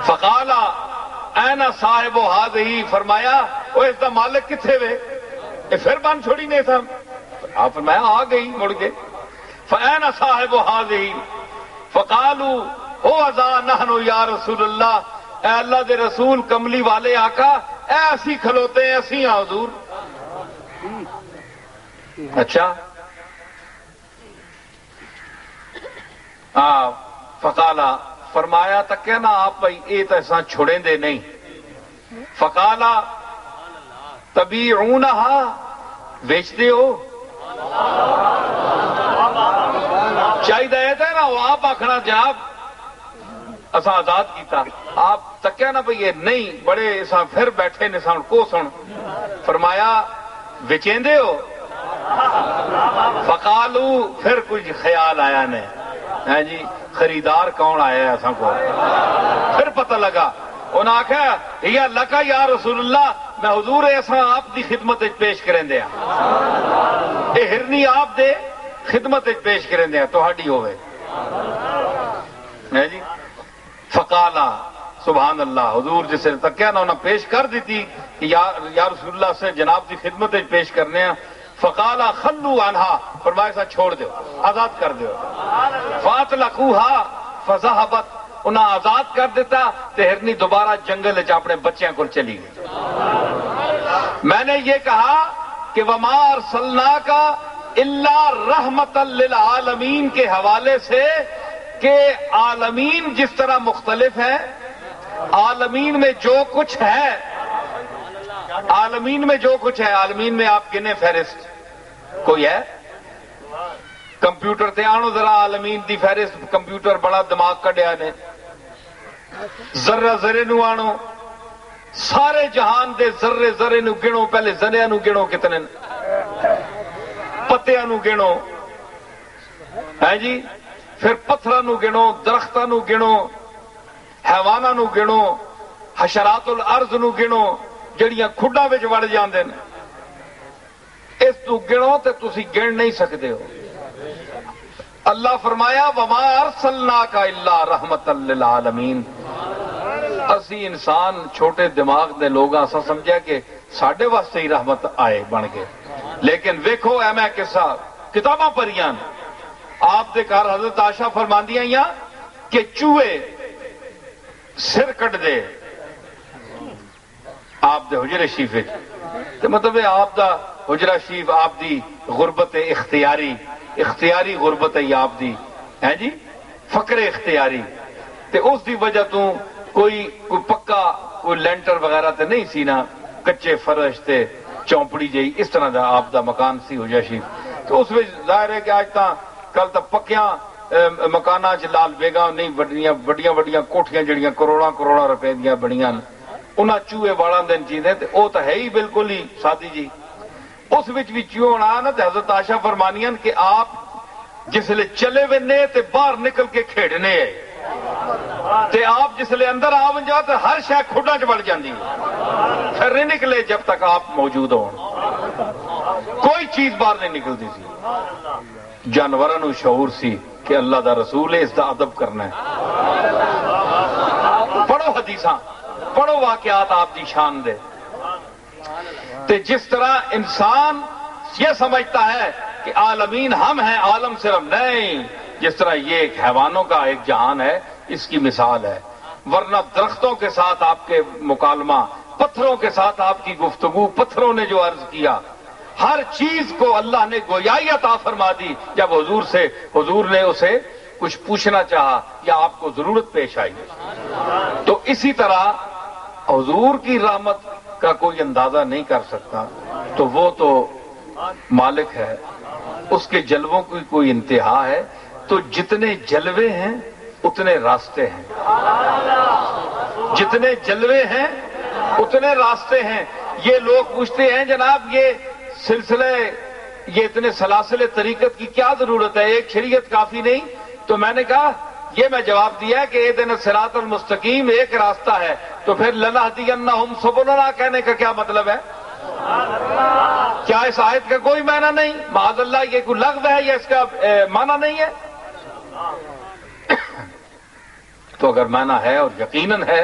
فقالا اینا صاحب ہذہ، فرمایا وہ اس دا مالک کتھے وے، یہ پھر بن چھوڑی نہیں تھا۔ آپ فرمایا آ گئی مڑ کے۔ فاینا صاحب ہذہ، فقالوا ہو ذا نحن یا رسول اللہ، اے اللہ دے رسول کملی والے آقا، اے اسی کھلوتے ہیں، اسی ہیں حضور۔ اچھا فقالا، فرمایا تک نا آپ بھائی اے تو ایسا چھوڑیں دے نہیں۔ فقالا تبیعونہا، بیچتے ہو؟ چاہیے تھا نا وہ آپ آخنا جناب اسا آزاد کیتا، آپ تکیا نا بھئی یہ نہیں، بڑے اسا پھر بیٹھے نے سن کو سن۔ فرمایا وچیندے ہو؟ فقالو، پھر کچھ خیال آیا نے، ہاں جی خریدار کون آیا ہے اساں کو، پھر پتہ لگا۔ انہاں آخیا یا لکا یا رسول اللہ، میں حضور ایسا آپ دی خدمت پیش کریں دیا، اے ہرنی آپ دے خدمت پیش کریں دیا تہاڈی ہوئے، ہے جی۔ فقالا، سبحان اللہ، حضور جسے تکیا نا انہاں پیش کر دیتی کہ یا رسول اللہ سے جناب دی خدمت پیش کرنے ہیں۔ فقالا خلو عنہا، فرمایا سا چھوڑ دیو، آزاد کر دیو۔ فاطلقوہا فذهبت، انہاں آزاد کر دیتا تے ہرنی دوبارہ جنگل وچ اپنے بچیاں کو چلی گئی۔ میں نے یہ کہا کہ وما ارسلناک الا رحمت للعالمین کے حوالے سے کہ عالمین جس طرح مختلف ہیں، عالمین میں جو کچھ ہے، عالمین میں جو کچھ ہے، عالمین میں آپ گنے فہرست کوئی ہے؟ کمپیوٹر تے آنو ذرا عالمین دی فہرست، کمپیوٹر بڑا دماغ کڈیا نے، ذرہ ذرے نو آنو، سارے جہان دے ذرے ذرے نو گنو، پہلے ذرے نو گنو کتنے، پتیاں نو گنو، ہے جی، پھر پتھراں نو گنو، درختاں نو گنو، حیواناں نو گنو، حشرات الارض نو گنو جڑیاں کھڈاں وچ وڑ جاندے نے، اس تو گنو تے تسی گن نہیں سکتے ہو۔ اللہ فرمایا وما ارسلناک الا رحمت للعالمین، اسی انسان چھوٹے دماغ دے لوگاں اساں سمجھیا کہ ساڈے واسطے ہی رحمت آئے بن کے، لیکن ویکھو اے میں قصہ کتاباں پڑھیاں، آپ دے گھر حضرت عائشہ فرماندیاں یا کہ چوہے سر کٹ دے آپ دے حجرے شریف وچ، تے مطلب آپ دا حجرہ شریف آپ دی غربت اختیاری غربت ہے آپ دی، ہے جی فقر اختیاری، تے اس دی وجہ تو کوئی پکا کوئی لینٹر وغیرہ تے نہیں سی نا، کچے فرش تے چونپڑی جئی اس طرح دا آپ دا مکان سی حجرہ شریف، تو اس وچ ظاہر ہے کہ آج تاں کل تک پکیاں مکاناں چ لال بیگاں نہیں، وڈیاں وڈیاں کوٹھیاں جڑیاں کروڑاں روپے دیاں بنیاں، انہاں چوہے والاں دن چیزیں تے او تو ہے ہی بالکل ہی سادی جی، اس وچ ہونا نا تے حضرت عائشہ فرمانیاں کہ آپ جسلے چلے ونے تے باہر نکل کے کھیڈنے تے آپ جسلے اندر آ جاؤ تو ہر شے کھڈاں چ بڑھ جاندی پھر نہیں نکلے جب تک آپ موجود ہون، کوئی چیز باہر نہیں نکلتی سی۔ جانوراں نو شعور سی کہ اللہ دا رسول ہے، اس دا ادب کرنا ہے۔ پڑھو حدیثاں، پڑھو واقعات آپ دی شان دے، تے جس طرح انسان یہ سمجھتا ہے کہ عالمین ہم ہیں، عالم صرف نہیں، جس طرح یہ ایک حیوانوں کا ایک جہان ہے، اس کی مثال ہے۔ ورنہ درختوں کے ساتھ آپ کے مکالمہ، پتھروں کے ساتھ آپ کی گفتگو، پتھروں نے جو عرض کیا، ہر چیز کو اللہ نے گویائی عطا فرما دی جب حضور نے اسے کچھ پوچھنا چاہا یا آپ کو ضرورت پیش آئی۔ تو اسی طرح حضور کی رحمت کا کوئی اندازہ نہیں کر سکتا، تو وہ تو مالک ہے، اس کے جلووں کی کوئی انتہا ہے۔ تو جتنے جلوے ہیں اتنے راستے ہیں، جتنے جلوے ہیں اتنے راستے ہیں۔ یہ لوگ پوچھتے ہیں جناب یہ سلسلے، یہ اتنے سلاسل طریقت کی کیا ضرورت ہے، ایک شریعت کافی نہیں؟ تو میں نے کہا یہ میں جواب دیا کہ اہدنا الصراط المستقیم ایک راستہ ہے، تو پھر لنہدینہم سبلنا کہنے کا کیا مطلب ہے؟ کیا اس آیت کا کوئی معنی نہیں؟ معاذ اللہ یہ کوئی لغو ہے یا اس کا معنی نہیں ہے؟ تو اگر معنی ہے اور یقیناً ہے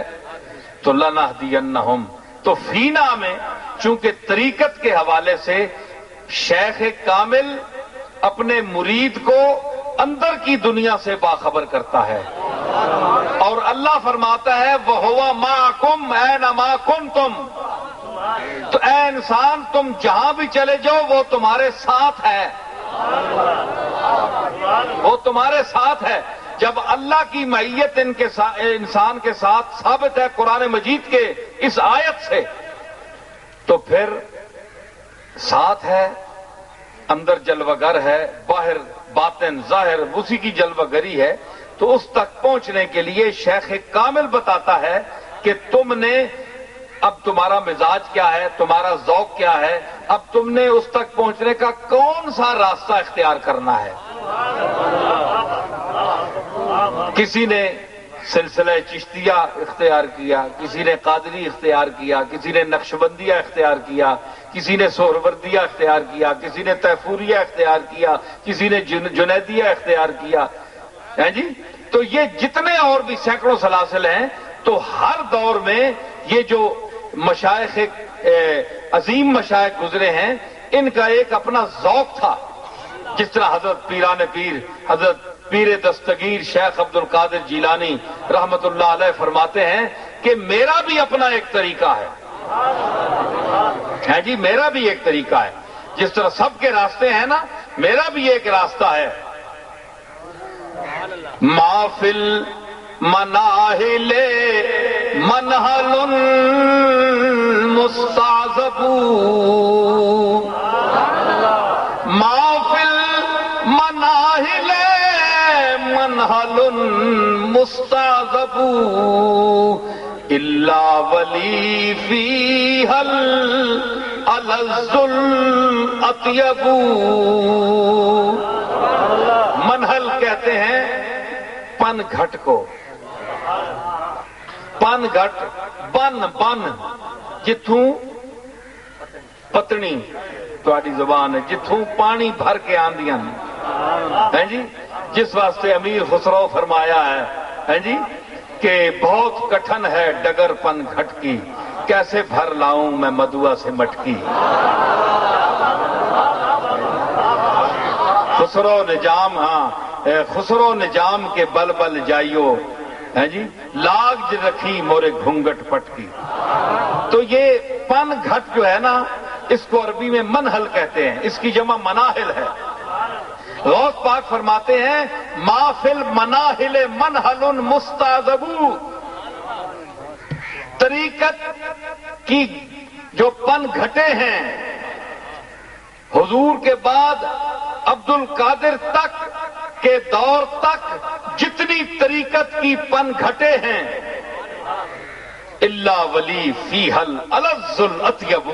تو لنہدینہم، تو فینا میں چونکہ طریقت کے حوالے سے شیخ کامل اپنے مرید کو اندر کی دنیا سے باخبر کرتا ہے، اور اللہ فرماتا ہے وَهُوَ مَعَكُمْ أَيْنَمَا كُنْتُمْ، تو اے انسان تم جہاں بھی چلے جاؤ وہ تمہارے ساتھ ہے، وہ تمہارے ساتھ ہے۔ جب اللہ کی معیت انسان کے ساتھ ثابت ہے قرآن مجید کے اس آیت سے، تو پھر ساتھ ہے، اندر جلوگر ہے، باہر باطن ظاہر اسی کی جلوگری ہے۔ تو اس تک پہنچنے کے لیے شیخ کامل بتاتا ہے کہ تم نے اب تمہارا مزاج کیا ہے، تمہارا ذوق کیا ہے، اب تم نے اس تک پہنچنے کا کون سا راستہ اختیار کرنا ہے۔ کسی نے سلسلہ چشتیہ اختیار کیا، کسی نے قادری اختیار کیا، کسی نے نقشبندیہ اختیار کیا، کسی نے سہروردیہ اختیار کیا، کسی نے طیفوریہ اختیار کیا، کسی نے جنیدیہ اختیار کیا ہے جی۔ تو یہ جتنے اور بھی سینکڑوں سلاسل ہیں، تو ہر دور میں یہ جو مشائخ عظیم مشائخ گزرے ہیں ان کا ایک اپنا ذوق تھا۔ جس طرح حضرت پیران پیر، حضرت پیر دستگیر شیخ عبد القادر جیلانی رحمت اللہ علیہ فرماتے ہیں کہ میرا بھی اپنا ایک طریقہ ہے جی، میرا بھی ایک طریقہ ہے، جس طرح سب کے راستے ہیں نا، میرا بھی ایک راستہ ہے۔ محفل مناہل منہل مستعذب، محفل مناہل منہل مستعذب، الا ولی فیہا الالذ الاطیب۔ منہل کہتے ہیں پن گھٹ کو، پن گھٹ بن جتھوں پتنی تہاڈی زبان ہے، جتھوں پانی بھر کے آندیاں ہیں جی، جس واسطے امیر خسرو فرمایا ہے جی کہ بہت کٹھن ہے ڈگر پن گھٹ کی، کیسے بھر لاؤں میں مدعا سے مٹکی۔ خسرو نجام، ہاں خسرو نجام کے بل بل جائیو ہے جی، لاگ رکھی مورے گھونگٹ پٹکی۔ تو یہ پن گھٹ جو ہے نا، اس کو عربی میں منہل کہتے ہیں، اس کی جمع مناہل ہے۔ غوث پاک فرماتے ہیں محفل مناہل منہل مستعذب، طریقت کی جو پن گھٹے ہیں حضور کے بعد عبد القادر تک کے دور تک جتنی طریقت کی پن گھٹے ہیں، الا ولی فیہ الالذ الاطیب،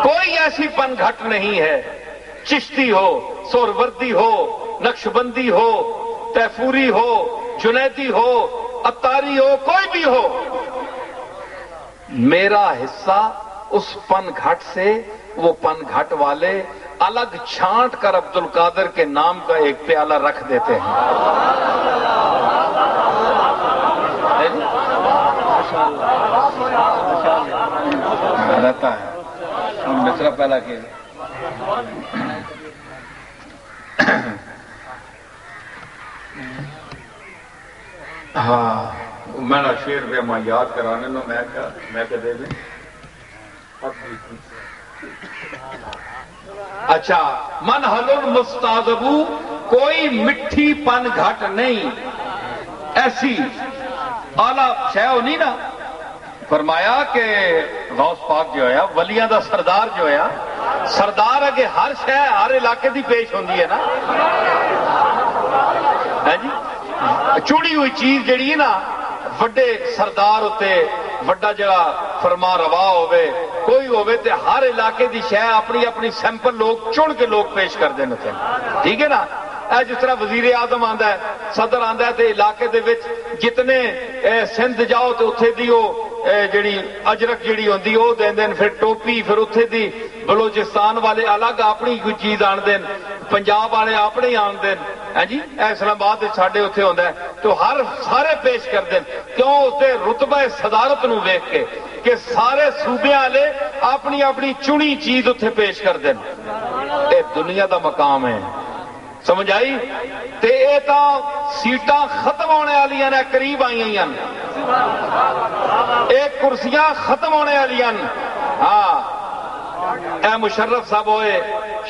کوئی ایسی پن گھٹ نہیں ہے، چشتی ہو، سہروردی ہو، نقشبندی ہو، تیفوری ہو، جنیدی ہو، عطاری ہو، کوئی بھی ہو، میرا حصہ اس پن گھٹ سے، وہ پن گھٹ والے الگ چھانٹ کر عبد القادر کے نام کا ایک پیالہ رکھ دیتے ہیں۔ رہتا ہے مصرا پہلا کے ہاں میں نے شیر پہ میں یاد کرانے لو، میں کہ دے دیں۔ اچھا، منہل المستعذب، کوئی مٹھی پن گھٹ نہیں، ایسی اعلی شے ہونی نا۔ فرمایا کہ غوث پاک جو ہے ولیاں دا سردار جو ہے، سردار اگے ہر شے ہر علاقے دی پیش ہوندی ہے نا، ہے جی، چوڑی ہوئی چیز جڑی ہے نا، وڈے سردار ہوتے وڈا جڑا فرما روا ہوئے کوئی ہوئے تے ہر علاقے دی شے اپنی اپنی سیمپل لوگ چن کے لوگ پیش کر دیں تھے، ٹھیک ہے نا۔ اے جس طرح وزیر اعظم آندا ہے، صدر آندا ہے تے علاقے دے وچ جتنے سندھ جاؤ تے اتھے دی او جڑی اجرک جڑی ہوندی او دین دین، پھر ٹوپی، پھر اتھے دی بلوچستان والے الگ اپنی کوئی چیز آن دین، پنجاب والے اپنے آن دین، ہے جی، اسلام آباد ساڈے اتنے ہوندا ہے تو ہر سارے پیش کر دین، کیوں اسے رتبہ صدارت نو ویکھ کے کہ سارے صوبے والے اپنی اپنی چنی چیز اتنے پیش کر دین۔ اے دنیا دا مقام ہے، سمجھ آئی؟ تے اے تاں سیٹاں ختم ہونے والی ہیں، قریب آئی ہیں، ایک کرسیاں ختم ہونے والی ہیں۔ ہاں، اے مشرف صاحب ہوئے،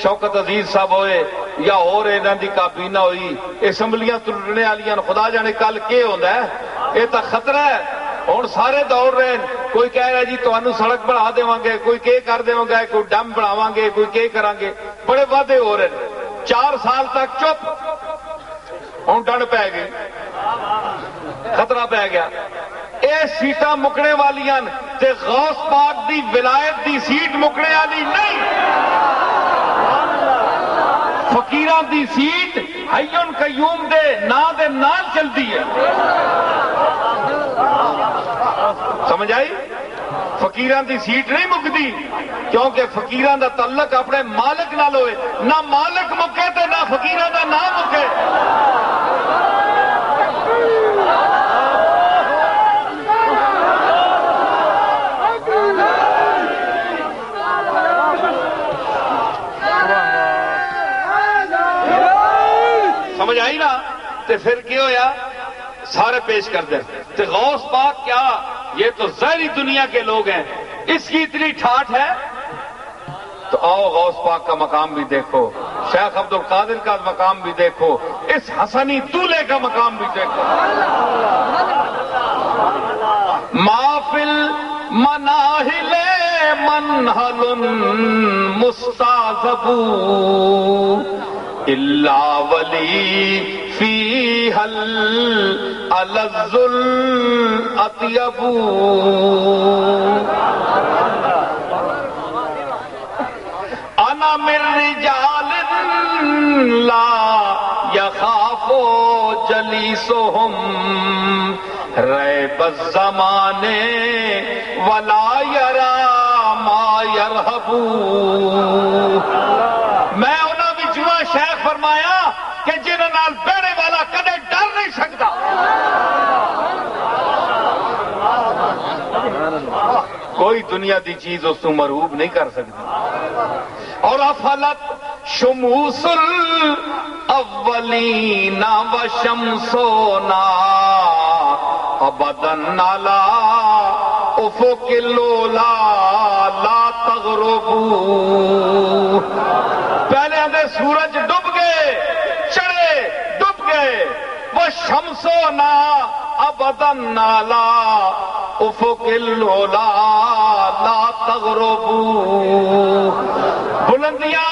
شوکت عزیز صاحب ہوئے، یا اور انہاں دی کابینہ ہوئی، اسمبلیاں ٹوٹنے والی ہیں، خدا جانے کل کے ہوندا ہے، یہ تو خطرہ ہے۔ ہوں سارے دوڑ رہے ہیں، کوئی کہہ رہا جی تمہیں سڑک بنا دیواں گے، کوئی کے کر دیواں گے، کوئی ڈیم بناواں گے، کوئی کے کران گے، بڑے وعدے ہو رہے ہیں۔ 4 سال تک چپ، ہوں ڈنڈ پی گئی، خطرہ پی گیا۔ اے سیٹاں مکنے والی ہیں تے غوث پاک دی ولایت دی سیٹ مکنے والی نہیں، فقیران دی سیٹ حیون قیوم دے نال چلتی ہے، سمجھ آئی؟ فقیران دی سیٹ نہیں مکتی، کیونکہ فقیران دا تعلق اپنے مالک نال ہوئے، نہ مالک مکے تے نہ فقیران دا نام مکے۔ سمجھ آئی نا؟ تے پھر کیا ہویا؟ سارے پیش کر دیں تے غوث پاک کیا، یہ تو ظاہری دنیا کے لوگ ہیں، اس کی اتنی ٹھاٹھ ہے تو آؤ غوث پاک کا مقام بھی دیکھو، شیخ عبد القادر کا مقام بھی دیکھو، اس حسنی دولے کا مقام بھی دیکھو۔ محفل مناہل منہل مستعذب الا ولی فیہ الالذ الاطیب، انا من رجال لا یخاف جلیسہم ریب الزمان ولا یرا ما یرہب۔ میں انہاں وچوں شیخ فرمایا کہ جنہاں نال بیٹھنے والا کدے ڈر نہیں سکتا۔ کوئی دنیا دی چیز اس کو مرعوب نہیں کر سکتی۔ اور افلت شموس الاولین وشمسونا ابدا نالا افق الاولا لا تغربو، پہلے آدھے سورج ڈب گئے، چڑھے ڈب گئے، وہ شمسونا ابدا نالا افق الاولا لا تغربو، بلندیاں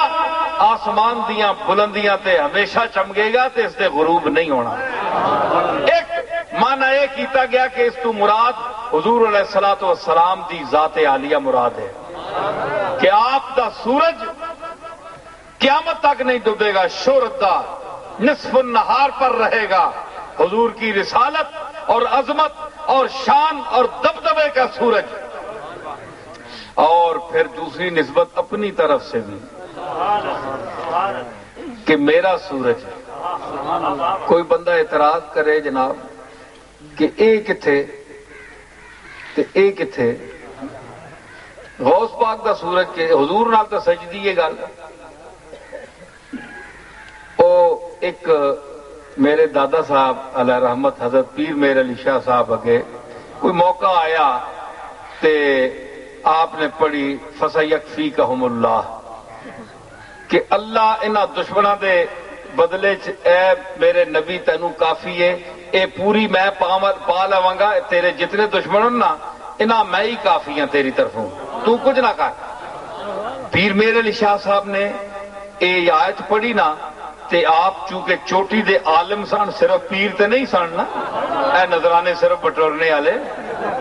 آسمان دیاں بلندیاں تے ہمیشہ چمکے گا تے اس تے غروب نہیں ہونا۔ ایک معنی یہ کیتا گیا کہ اس تو مراد حضور علیہ الصلوۃ والسلام دی ذات عالیہ مراد ہے کہ آپ دا سورج قیامت تک نہیں ڈوبے گا، شہرت دا نصف النہار پر رہے گا، حضور کی رسالت اور عظمت اور شان اور دبدبے کا سورج۔ اور پھر دوسری نسبت اپنی طرف سے بھی کہ میرا سورج ہے۔ کوئی بندہ اعتراض کرے جناب کہ اے کتھے تے اے کتھے، غوث پاک دا سورج کے حضور نال تے سجدی ہے گل۔ او ایک میرے دادا صاحب علیہ رحمت حضرت پیر میر علی شاہ صاحب اگے کوئی موقع آیا تے آپ نے پڑھی فَسَيَكْفِيكَهُمُ اللَّهُ کہ اللہ انہاں دشمناں دے بدلے چ اے میرے نبی تینوں کافی ہے، اے پوری میں پا لواں گا، تیرے جتنے دشمن نا انہاں میں ہی کافی ہاں تیری طرفوں، تو کچھ نہ کر۔ پیر میر علی شاہ صاحب نے اے آیت پڑھی نا تے آپ چونکہ چوٹی دے عالم سن، صرف پیر تے نہیں سن نا، اے نظرانے صرف بٹورنے والے،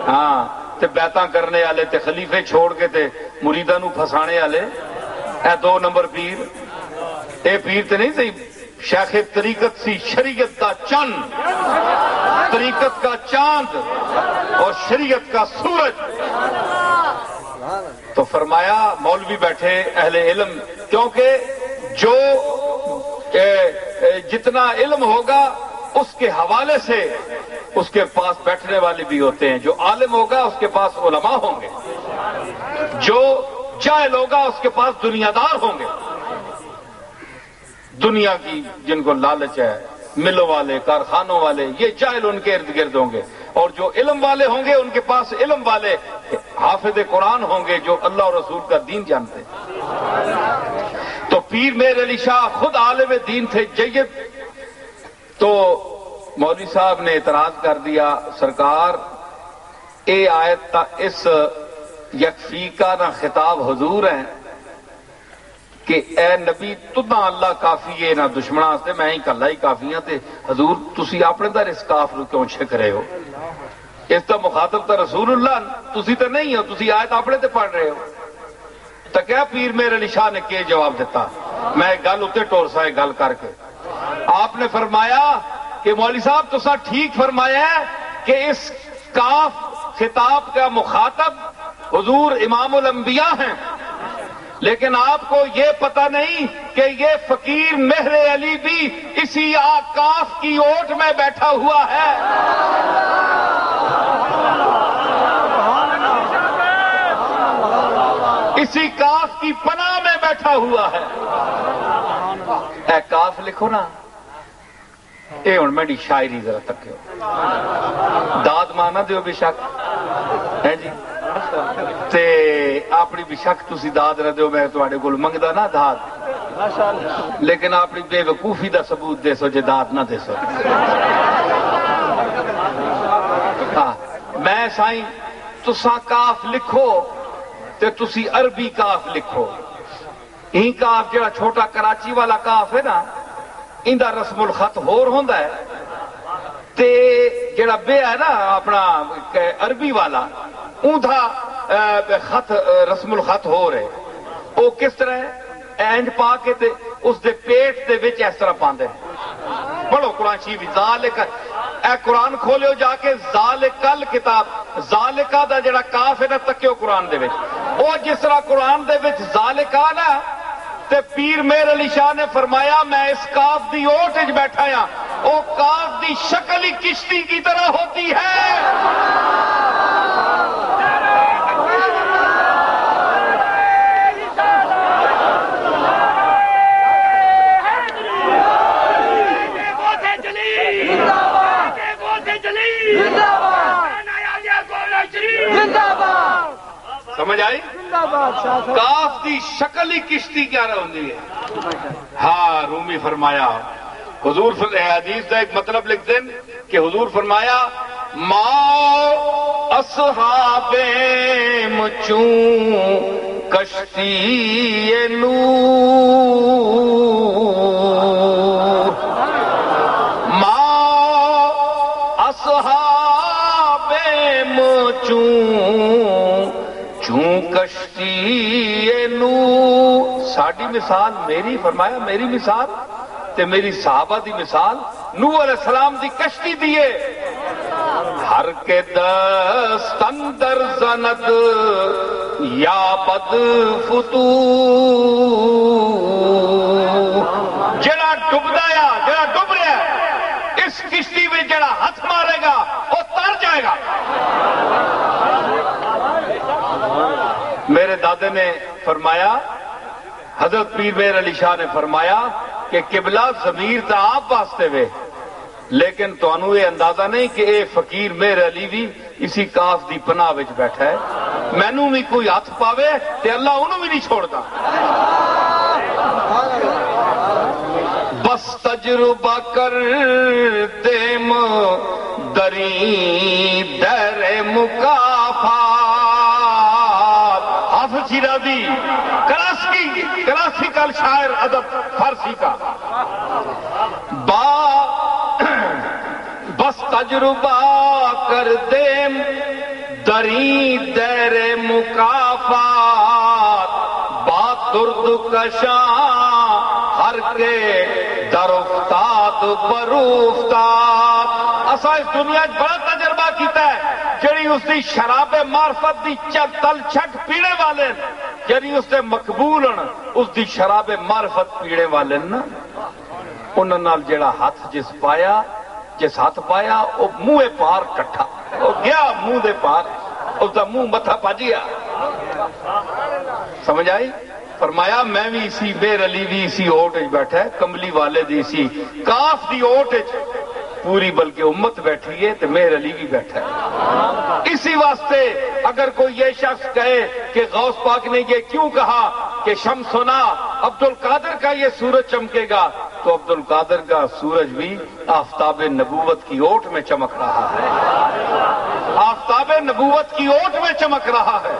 ہاں تے بیعتاں کرنے والے تے خلیفے چھوڑ کے تے مریداں نو پھسانے والے، اے 2 نمبر پیر۔ اے پیر تے نہیں سی، شیخ طریقت سی، شریعت کا چند، طریقت کا چاند اور شریعت کا سورج۔ تو فرمایا مولوی بیٹھے اہل علم، کیونکہ جو جتنا علم ہوگا اس کے حوالے سے اس کے پاس بیٹھنے والے بھی ہوتے ہیں، جو عالم ہوگا اس کے پاس علماء ہوں گے، جو جاہل ہوگا اس کے پاس دنیا دار ہوں گے، دنیا کی جن کو لالچ ہے، ملوں والے، کارخانوں والے، یہ جاہل ان کے ارد گرد ہوں گے، اور جو علم والے ہوں گے ان کے پاس علم والے حافظ قرآن ہوں گے جو اللہ اور رسول کا دین جانتے ہیں۔ تو پیر میر علی شاہ خود عالم دین تھے جید، تو مولوی صاحب نے اعتراض کر دیا، سرکار اے آیت اس یکفیکا نہ خطاب حضور ہیں کہ اے نبی تداں اللہ کافی ہے نہ دشمناں واسطے، میں ہی کلا ہی کافی ہاں، تے حضور تسی اپنے در اس کاف نو کیوں چھک رہے ہو؟ اس دا مخاطب تا رسول اللہ، تسی تے نہیں ہو، تسی آیت اپنے تے پڑھ رہے ہو۔ تو کیا پیر میر علی شاہ نے کیا جواب دیتا؟ میں گل اتنے ٹور سا گل کر کے آپ نے فرمایا کہ مولوی صاحب تسا ٹھیک فرمایا ہے کہ اس کاف خطاب کا مخاطب حضور امام الانبیاء ہیں، لیکن آپ کو یہ پتہ نہیں کہ یہ فقیر مہر علی بھی اسی کاف کی اوٹ میں بیٹھا ہوا ہے۔ اسی کاف کی پناہ میں بیٹھا ہوا ہے۔ اے کاف لکھو نا، اے ہن میری شاعری ذرا تکیو، داد مانا دیو بے شک ہے جی، تے اپنی بے شک تسی داد نہ دیو، میں تواڈے کول منگدا نا داد، لیکن اپنی بے وقوفی دا ثبوت دے سو جے داد نہ دے سو۔ ہاں میں سائیں تساں کاف لکھو تے تسی عربی کاف لکھو، این کاف جڑا چھوٹا کراچی والا کاف ہے نا، اندہ رسم الخط ہور ہوندا ہے، تے جڑا بے ہے نا اپنا عربی والا اوندا خط رسم الخط ہو رہے، او کس طرح ہے؟ اینج پا کے تے اس دے پیٹ دے وچ اس طرح پاندے۔ پڑھو قرآن شریف، ذالک، اے قرآن کھولیو جا کے، ذالکل کتاب، ذالکا دا جڑا کاف ہے نا تکیو قرآن دے وچ، او جس طرح قرآن دے وچ ذالکا نا، تے پیر میر علی شاہ نے فرمایا میں اس کاف دی اوٹ وچ بیٹھا ہاں، او کاف دی شکل ہی کشتی کی طرح ہوتی ہے۔ سمجھ آئی؟ کاف دی شکل ہی کشتی کیا ہوتی ہے۔ ہاں رومی فرمایا، حضور حدیث کا ایک مطلب لکھ دیں کہ حضور فرمایا ما اصحاب مچوں کشتی نور، ما اصحاب مچوں چوں چوں کشتی نو ساڈی مثال میری فرمایا میری مثال تے میری صحابہ دی مثال نوح علیہ السلام دی کشتی دیے ہر کے دست اندر زند یا بد فتو جڑا ڈبدا یا جڑا ڈب رہا ہے اس کشتی میں جڑا ہاتھ مارے گا وہ تر جائے گا. میرے دادے نے فرمایا حضرت پیر مہر علی شاہ نے فرمایا کہ قبلہ ضمیر تا آپ واسطے وے لیکن تانوں یہ اندازہ نہیں کہ اے فقیر مہر علی بھی اسی کاف دی پناہ وچ بیٹھا ہے. مینوں بھی کوئی ہاتھ پاوے تے اللہ انہوں بھی نہیں چھوڑتا. بس تجربہ کر دیم دری در مکافات حافظ شیرازی کلاسیکل شاعر ادب فارسی کا بس تجربہ کر دیم دری در مکافات بات درد کشاں ہر کے در افتاد بروفتاد. اسا اس دنیا بڑا تجربہ کیتا ہے جڑی اس دی شراب معرفت دی تل چھٹ پینے والے جڑی اس دے مقبول اس دی شراب معرفت پینے والے نا انہاں نال جڑا ہاتھ جس ہاتھ پایا وہ منہ پار کٹھا وہ گیا منہ دے پار اس دا منہ متھا پجیا. سمجھ آئی؟ فرمایا میں بھی اسی مہر علی بھی اسی اوٹ بیٹھا ہے کملی والے دی اسی کاف دی اوٹ پوری بلکہ امت بیٹھی ہے تو مہر علی بھی بیٹھا ہے. اسی واسطے اگر کوئی یہ شخص کہے کہ غوث پاک نے یہ کیوں کہا کہ شمس ہونا عبد القادر کا یہ سورج چمکے گا تو عبد القادر کا سورج بھی آفتاب نبوت کی اوٹ میں چمک رہا ہے. آفتاب نبوت کی اوٹ میں چمک رہا ہے.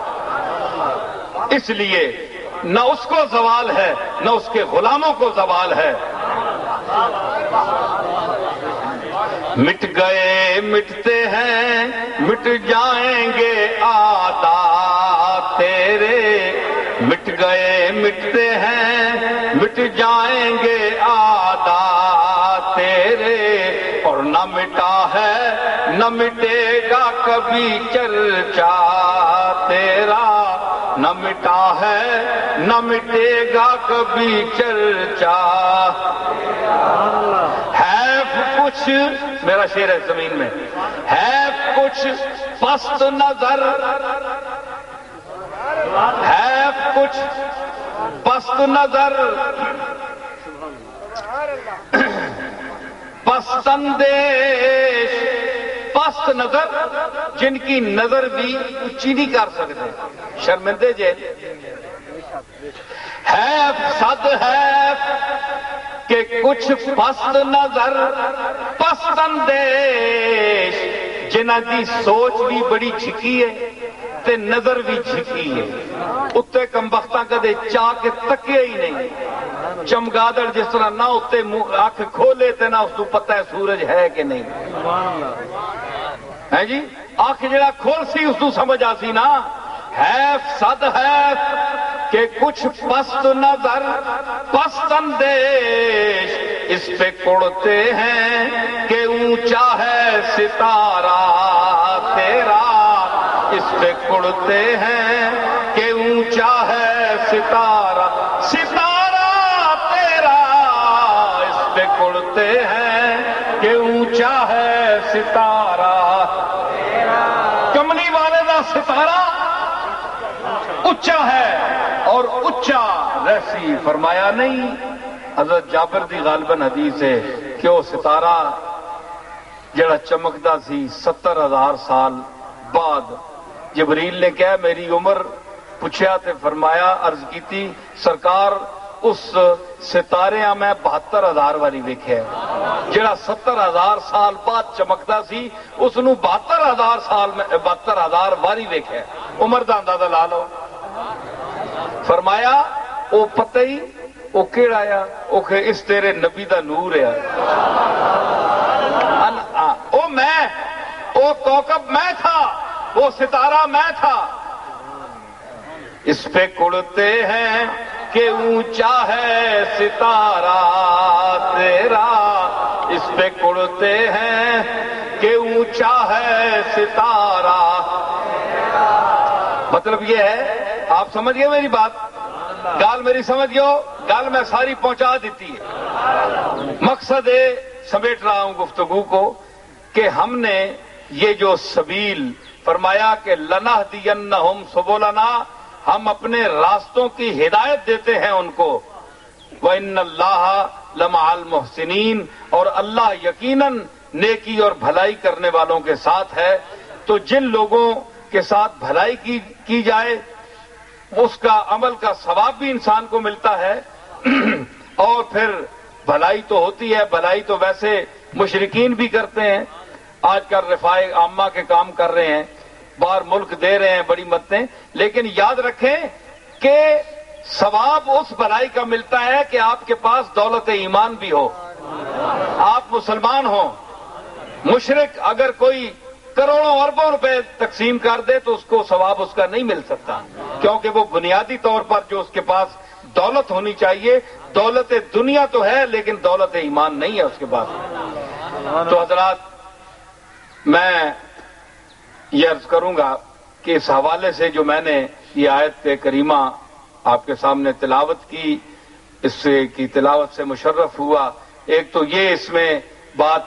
اس لیے نہ اس کو زوال ہے نہ اس کے غلاموں کو زوال ہے. مٹ گئے مٹتے ہیں مٹ جائیں گے عادات تیرے مٹ گئے مٹتے ہیں مٹ جائیں گے عادات تیرے اور نہ مٹا ہے نہ مٹے گا کبھی چرچا تیرا نہ مٹا ہے نہ مٹے گا کبھی چرچا. ہے کچھ میرا شعر ہے زمین میں ہے کچھ پست نظر ہے کچھ پست نظر پست اندیش پست نظر جن کی نظر بھی اونچی نہیں کر سکتے شرمندے جے ہے صد ہے کہ کچھ پست نظر پست اندیش جنہ دی سوچ بھی بڑی چھکی ہے تے نظر بھی چھکی ہے. اتنے کمبختہ کدے چاہ کے تکے ہی نہیں. چمگادڑ جس طرح نہ اتنے آنکھ کھولے تے نہ اس کو پتہ ہے سورج ہے کہ نہیں ہے جی. آنکھ جڑا کھول سی اس کو سمجھ آ سی نا. ہے صد ہے کہ کچھ پست نظر پست اندیش اس پہ کوڑتے ہیں کہ اونچا ہے ستارہ تیرا اس پہ کوڑتے ہیں کہ اونچا ہے ستارہ ستارہ تیرا اس پہ کوڑتے ہیں کہ اونچا ہے ستارہ. کملی والے دا ستارہ اچا ہے اور اچا رہسی. فرمایا نہیں حضرت جابر دی غالباً حدیث ہے کہ وہ ستارہ جڑا چمکدا سی 70,000 سال بعد جبریل نے کہا میری عمر پوچھا تے فرمایا عرض کیتی سرکار اس ستارے میں 72,000 والی ویکھیا جڑا 70,000 سال بعد چمکدا سی اس نو 72,000 سال میں 72,000 والی ویکھیا. عمر دا اندازہ لا لو. فرمایا او پتہ ہی او کیڑا آیا او کہ اس تیرے نبی دا نور ہے. او میں او کوكب میں تھا وہ ستارہ میں تھا. اس پہ کڑتے ہیں کہ اونچا ہے ستارہ تیرا، اس پہ کڑتے ہیں کہ اونچا ہے ستارہ. مطلب یہ ہے، آپ سمجھ گئے میری بات؟ گال میری سمجھ گئے ہو؟ گال میں ساری پہنچا دیتی ہے. مقصد سمیٹ رہا ہوں گفتگو کو کہ ہم نے یہ جو سبیل فرمایا کہ لنہدینہم سبلنا، ہم اپنے راستوں کی ہدایت دیتے ہیں ان کو. وَإِنَّ اللَّهَ لَمَعَ الْمُحْسِنِينَ، اور اللہ یقیناً نیکی اور بھلائی کرنے والوں کے ساتھ ہے. تو جن لوگوں کے ساتھ بھلائی کی جائے اس کا عمل کا ثواب بھی انسان کو ملتا ہے. اور پھر بھلائی تو ہوتی ہے، بھلائی تو ویسے مشرکین بھی کرتے ہیں. آج کل رفاع عامہ کے کام کر رہے ہیں، باہر ملک دے رہے ہیں بڑی مدتیں، لیکن یاد رکھیں کہ ثواب اس بھلائی کا ملتا ہے کہ آپ کے پاس دولت ایمان بھی ہو، آپ مسلمان ہوں. مشرک اگر کوئی کروڑوں اربوں روپے تقسیم کر دے تو اس کو ثواب اس کا نہیں مل سکتا، کیونکہ وہ بنیادی طور پر جو اس کے پاس دولت ہونی چاہیے، دولت دنیا تو ہے لیکن دولت ایمان نہیں ہے اس کے پاس. تو حضرات، میں یہ عرض کروں گا کہ اس حوالے سے جو میں نے یہ آیت کریمہ آپ کے سامنے تلاوت کی، اس کی تلاوت سے مشرف ہوا. ایک تو یہ اس میں بات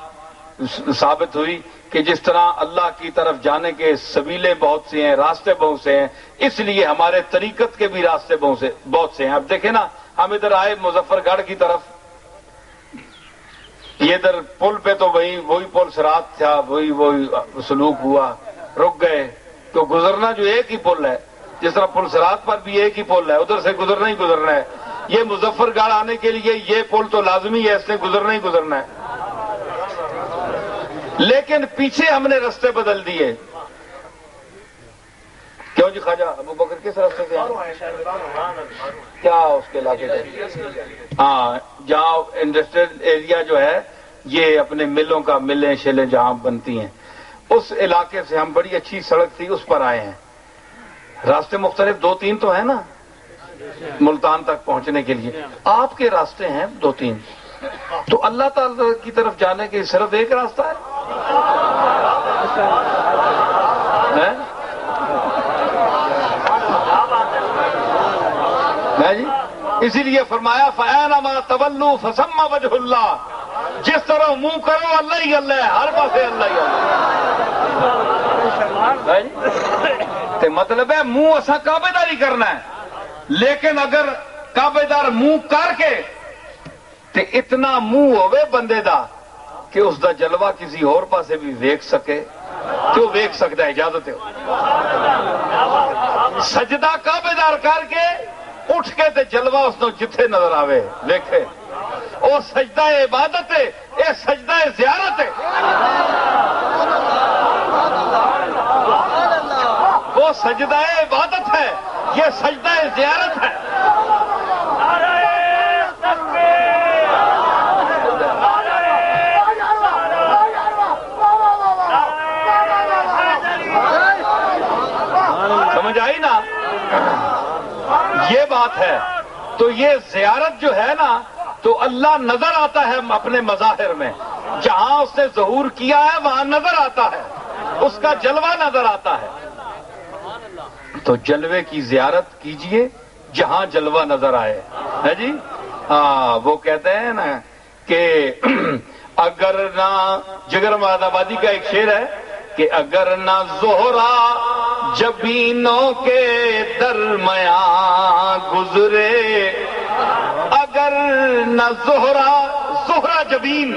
ثابت ہوئی کہ جس طرح اللہ کی طرف جانے کے سبیلیں بہت سے ہیں، راستے بہت سے ہیں، اس لیے ہمارے طریقت کے بھی راستے بہت سے ہیں. اب دیکھیں نا، ہم ادھر آئے مظفر گڑھ کی طرف، یہ ادھر پل پہ تو وہی پل صراط تھا، وہی سلوک ہوا، رک گئے. تو گزرنا جو ایک ہی پل ہے، جس طرح پل صراط پر بھی ایک ہی پل ہے، ادھر سے گزرنا ہی گزرنا ہے. یہ مظفر گڑھ آنے کے لیے یہ پل تو لازمی ہے، اس نے گزرنا ہی گزرنا ہے. لیکن پیچھے ہم نے رستے بدل دیے. کیوں جی خواجہ ابو بکر کس راستے سے کیا اس کے علاقے سے؟ ہاں، جہاں انڈسٹریل ایریا جو ہے، یہ اپنے ملوں کا، ملیں شیلیں جہاں بنتی ہیں، اس علاقے سے ہم، بڑی اچھی سڑک تھی اس پر آئے ہیں. راستے مختلف 2-3 تو ہیں نا ملتان تک پہنچنے کے لیے. آپ کے راستے ہیں 2-3، تو اللہ تعالی کی طرف جانے کے صرف ایک راستہ ہے. جی، اسی لیے فرمایا فَأَيْنَمَا تَوَلُّوا فَثَمَّ وَجْهُ اللَّهِ، جس طرح منہ کرو اللہ ہی اللہ ہے، ہر پاسے اللہ ہی اللہ. تو مطلب ہے منہ اساں کعبے داری کرنا ہے، لیکن اگر کعبے دار منہ کر کے تے اتنا منہ ہوئے بندے دا کہ اس دا جلوہ کسی اور پاسے بھی ویکھ سکے، تو ویکھ سکتا ہے، اجازت ہے. سجدہ کعبے دار کر کے اٹھ کے تے جلوہ اس نے جتھے نظر آوے ویکھے، وہ سجدہ عبادت ہے، یہ سجدہ زیارت ہے. وہ سجدہ عبادت ہے، یہ سجدہ زیارت ہے. سمجھ آئی نا؟ یہ بات ہے. تو یہ زیارت جو ہے نا، تو اللہ نظر آتا ہے اپنے مظاہر میں، جہاں اس نے ظہور کیا ہے وہاں نظر آتا ہے، اس کا جلوہ نظر آتا ہے. تو جلوے کی زیارت کیجئے جہاں جلوہ نظر آئے، ہے جی. ہاں، وہ کہتے ہیں نا کہ اگر نہ، جگر محمد آبادی کا ایک شعر ہے کہ اگر نہ زہرا جبینوں کے درمیان گزرے، اگر نہ زہرا جبین،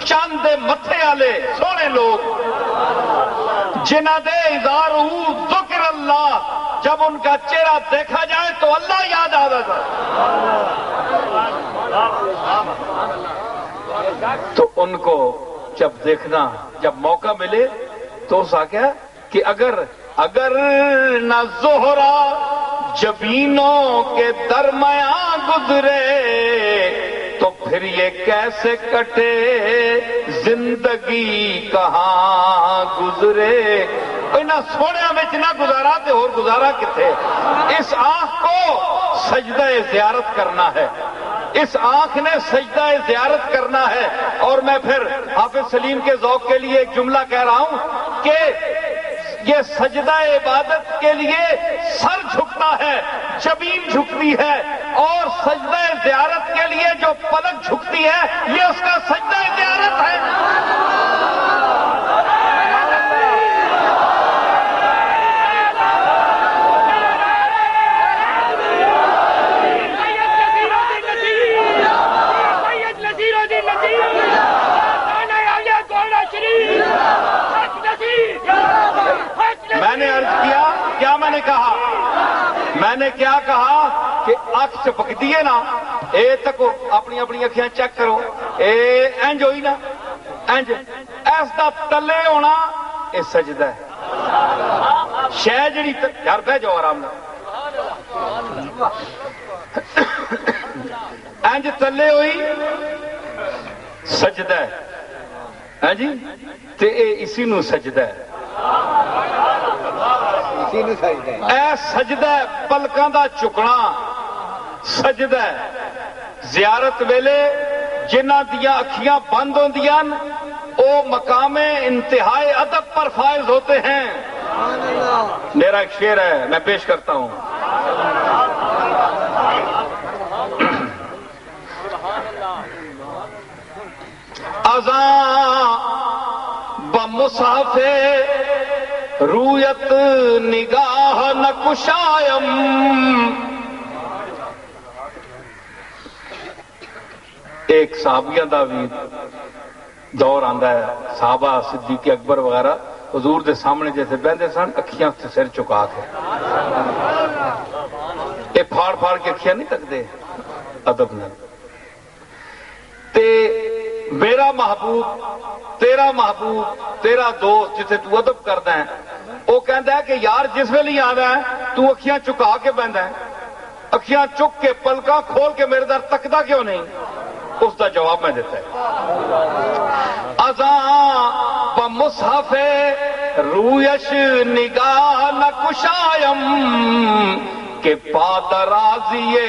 چاند متھے والے سونے لوگ، جنہ دے اظہار ذکر اللہ، جب ان کا چہرہ دیکھا جائے تو اللہ یاد آ رہا. تو ان کو جب دیکھنا، جب موقع ملے تو اس کیا کہ اگر نہ زہرا جبینوں کے درمیان گزرے تو پھر یہ کیسے کٹے زندگی کہاں گزرے. انہاں سونیاں وچ نہ گزارا تے اور گزارا کتھے؟ اس آنکھ کو سجدہ زیارت کرنا ہے، اس آنکھ نے سجدہ زیارت کرنا ہے۔ اور میں پھر حافظ سلیم کے ذوق کے لیے ایک جملہ کہہ رہا ہوں کہ یہ سجدہ عبادت کے لیے سر جھکتا ہے، جبین جھکتی ہے، اور سجدہ زیارت کے لیے جو پلک جھکتی ہے یہ اس کا سجدہ زیارت ہے۔ میں نے عرض کیا، کیا میں نے کہا؟ میں نے کیا کہا کہ اکھ چپکتی ہے نا، اے تک اپنی اپنی اکھیاں چیک کرو، اے انج ہوئی نا، انج ایس دا تلے ہونا اے سجدہ ہے۔ شے جڑی یار بہ جاؤ آرام نال، انج تلے ہوئی سجدہ ہے، ہاں جی، تے اے اسی نو سجدہ ہے، اے سجدہ پلکاں دا چکنا سجدہ ہے۔ زیارت ویلے جنہ دیا اکھیاں بند ہوندیاں او مقام انتہائی ادب پر فائز ہوتے ہیں۔ میرا ایک شعر ہے میں پیش کرتا ہوں۔ اذاں بمصحف رویت نگاہ نہ کشایم، ایک صحابیہ دا بھی دور آندا ہے، صحابہ صدیق اکبر وغیرہ حضور دے سامنے جیسے بیٹھے سن، اکھیاں سے سر چکا کے، یہ پھاڑ پھاڑ کے اکھیاں نہیں تکتے ادب نال۔ تے میرا محبوب تیرا دوست جسے تو ادب کردا ہے وہ کہندا ہے کہ یار جس ویلے آندا ہے تو اکھیاں چکا کے بہندا ہے، اکھیاں چک کے پلکاں کھول کے میرے در تکدا کیوں نہیں؟ اس کا جواب میں دیتا ہے۔ اذاں بمصحف رویش نگاہ نہ کشایم، کہ پادرازیے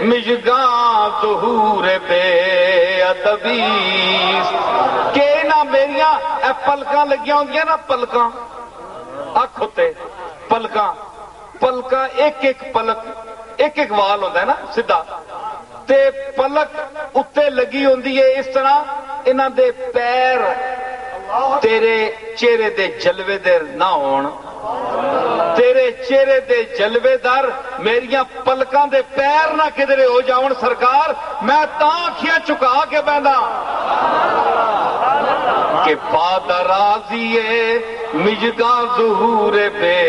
مژگاں ظہور بے ادبیست، کہ نہ میریاں اے پلکاں لگیاں ہوندیاں نا، پلکاں اکھ ہوتے پلکاں ایک ایک پلک ایک ایک وال ہوتا ہے نا سیدھا، تے پلک اتے لگی ہوندی ہے اس طرح، انہاں دے پیر تیرے چہرے دے جلوے در نہ ہون، تیرے چہرے دے جلوے در میریاں پلکاں دے پیر نہ کدھرے ہو جاون سرکار، میں تاں اکھیاں چکا کے بہندا کہ پادرازیے مژگاں ظہور بے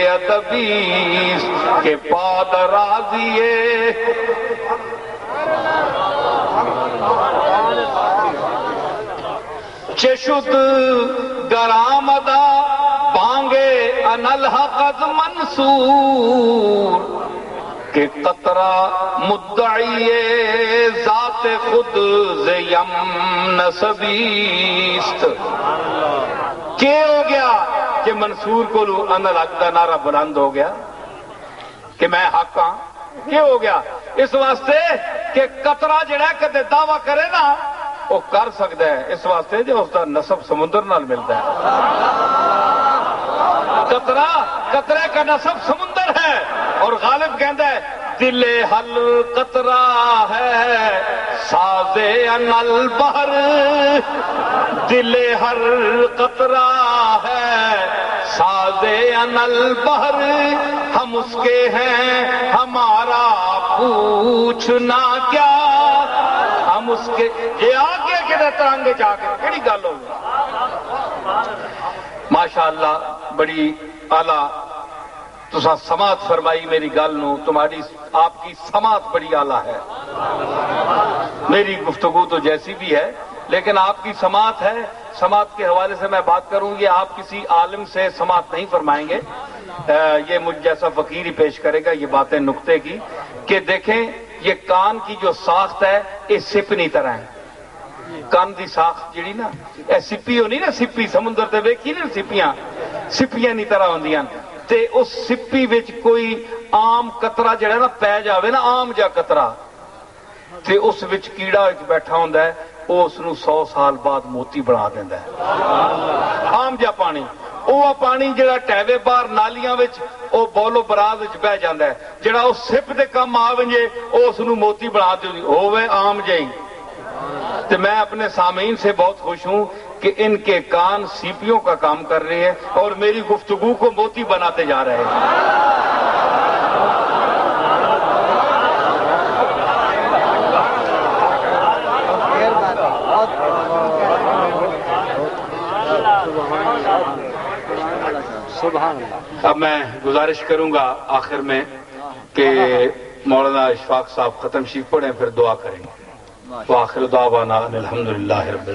ادبیست، کہ پادرازیے چشد گرامدہ بانگے انالحق از منصور، کہ قطرہ مدعی ذات خود زیم نسبیست، کیا ہو گیا کہ منصور کو انالحق کا نعرہ بلند ہو گیا کہ میں حق ہاں، کیا ہو گیا؟ اس واسطے کہ قطرہ جڑا کدے دعویٰ کرے نا وہ کر سکتا ہے، اس واسطے جو اس کا نسب سمندر نال ملتا ہے۔ قطرے کا نسب سمندر ہے، اور غالب کہندا ہے دل حل قطرہ ہے سازے انل بحر، دل ہر قطرہ ہے سازے انل بحر، ہم اس کے ہیں ہمارا پوچھنا کیا، ہم اس کے یہ آگے کدھر ترنگے جا کے کہڑی گل ہوگی؟ ماشاءاللہ بڑی اعلیٰ تساں سماعت فرمائی میری گل نو، تمہاری آپ کی سماعت بڑی اعلیٰ ہے۔ میری گفتگو تو جیسی بھی ہے لیکن آپ کی سماعت ہے۔ سماعت کے حوالے سے میں بات کروں گی، آپ کسی عالم سے سماعت نہیں فرمائیں گے، یہ مجھ جیسا فقیر ہی پیش کرے گا یہ باتیں نقطے کی، کہ دیکھیں یہ کان کی جو ساخت ہے یہ سپنی طرح ہے، کان دی ساخت جڑی نا اے سپی ہونی نا، سپی سمندر تے ویکھی نا سپیاں، سپیاں نہیں طرح ہوندیاں تے اس سپی وچ کوئی عام قطرہ جڑا نا پی جاوے نا عام جا قطرہ تے اس وچ کیڑا بیٹھا ہوندا ہے وہ اس نو 100 سال بعد موتی بنا دیندا ہے عام جا پانی وہ پانی جڑا ٹہوے باہر نالیاں وچ وہ بولو براز وچ بہ جاندا ہے جڑا وہ سپ دے کم آ ونجے وہ اس نو موتی بنا دے ہوے عام جئی تو میں اپنے سامعین سے بہت خوش ہوں کہ ان کے کان سیپیوں کا کام کر رہے ہیں اور میری گفتگو کو موتی بناتے جا رہے ہیں اب میں گزارش کروں گا آخر میں کہ مولانا اشفاق صاحب ختم شریف پڑھیں پھر دعا کریں گے وآخر دعوانا الحمدللہ رب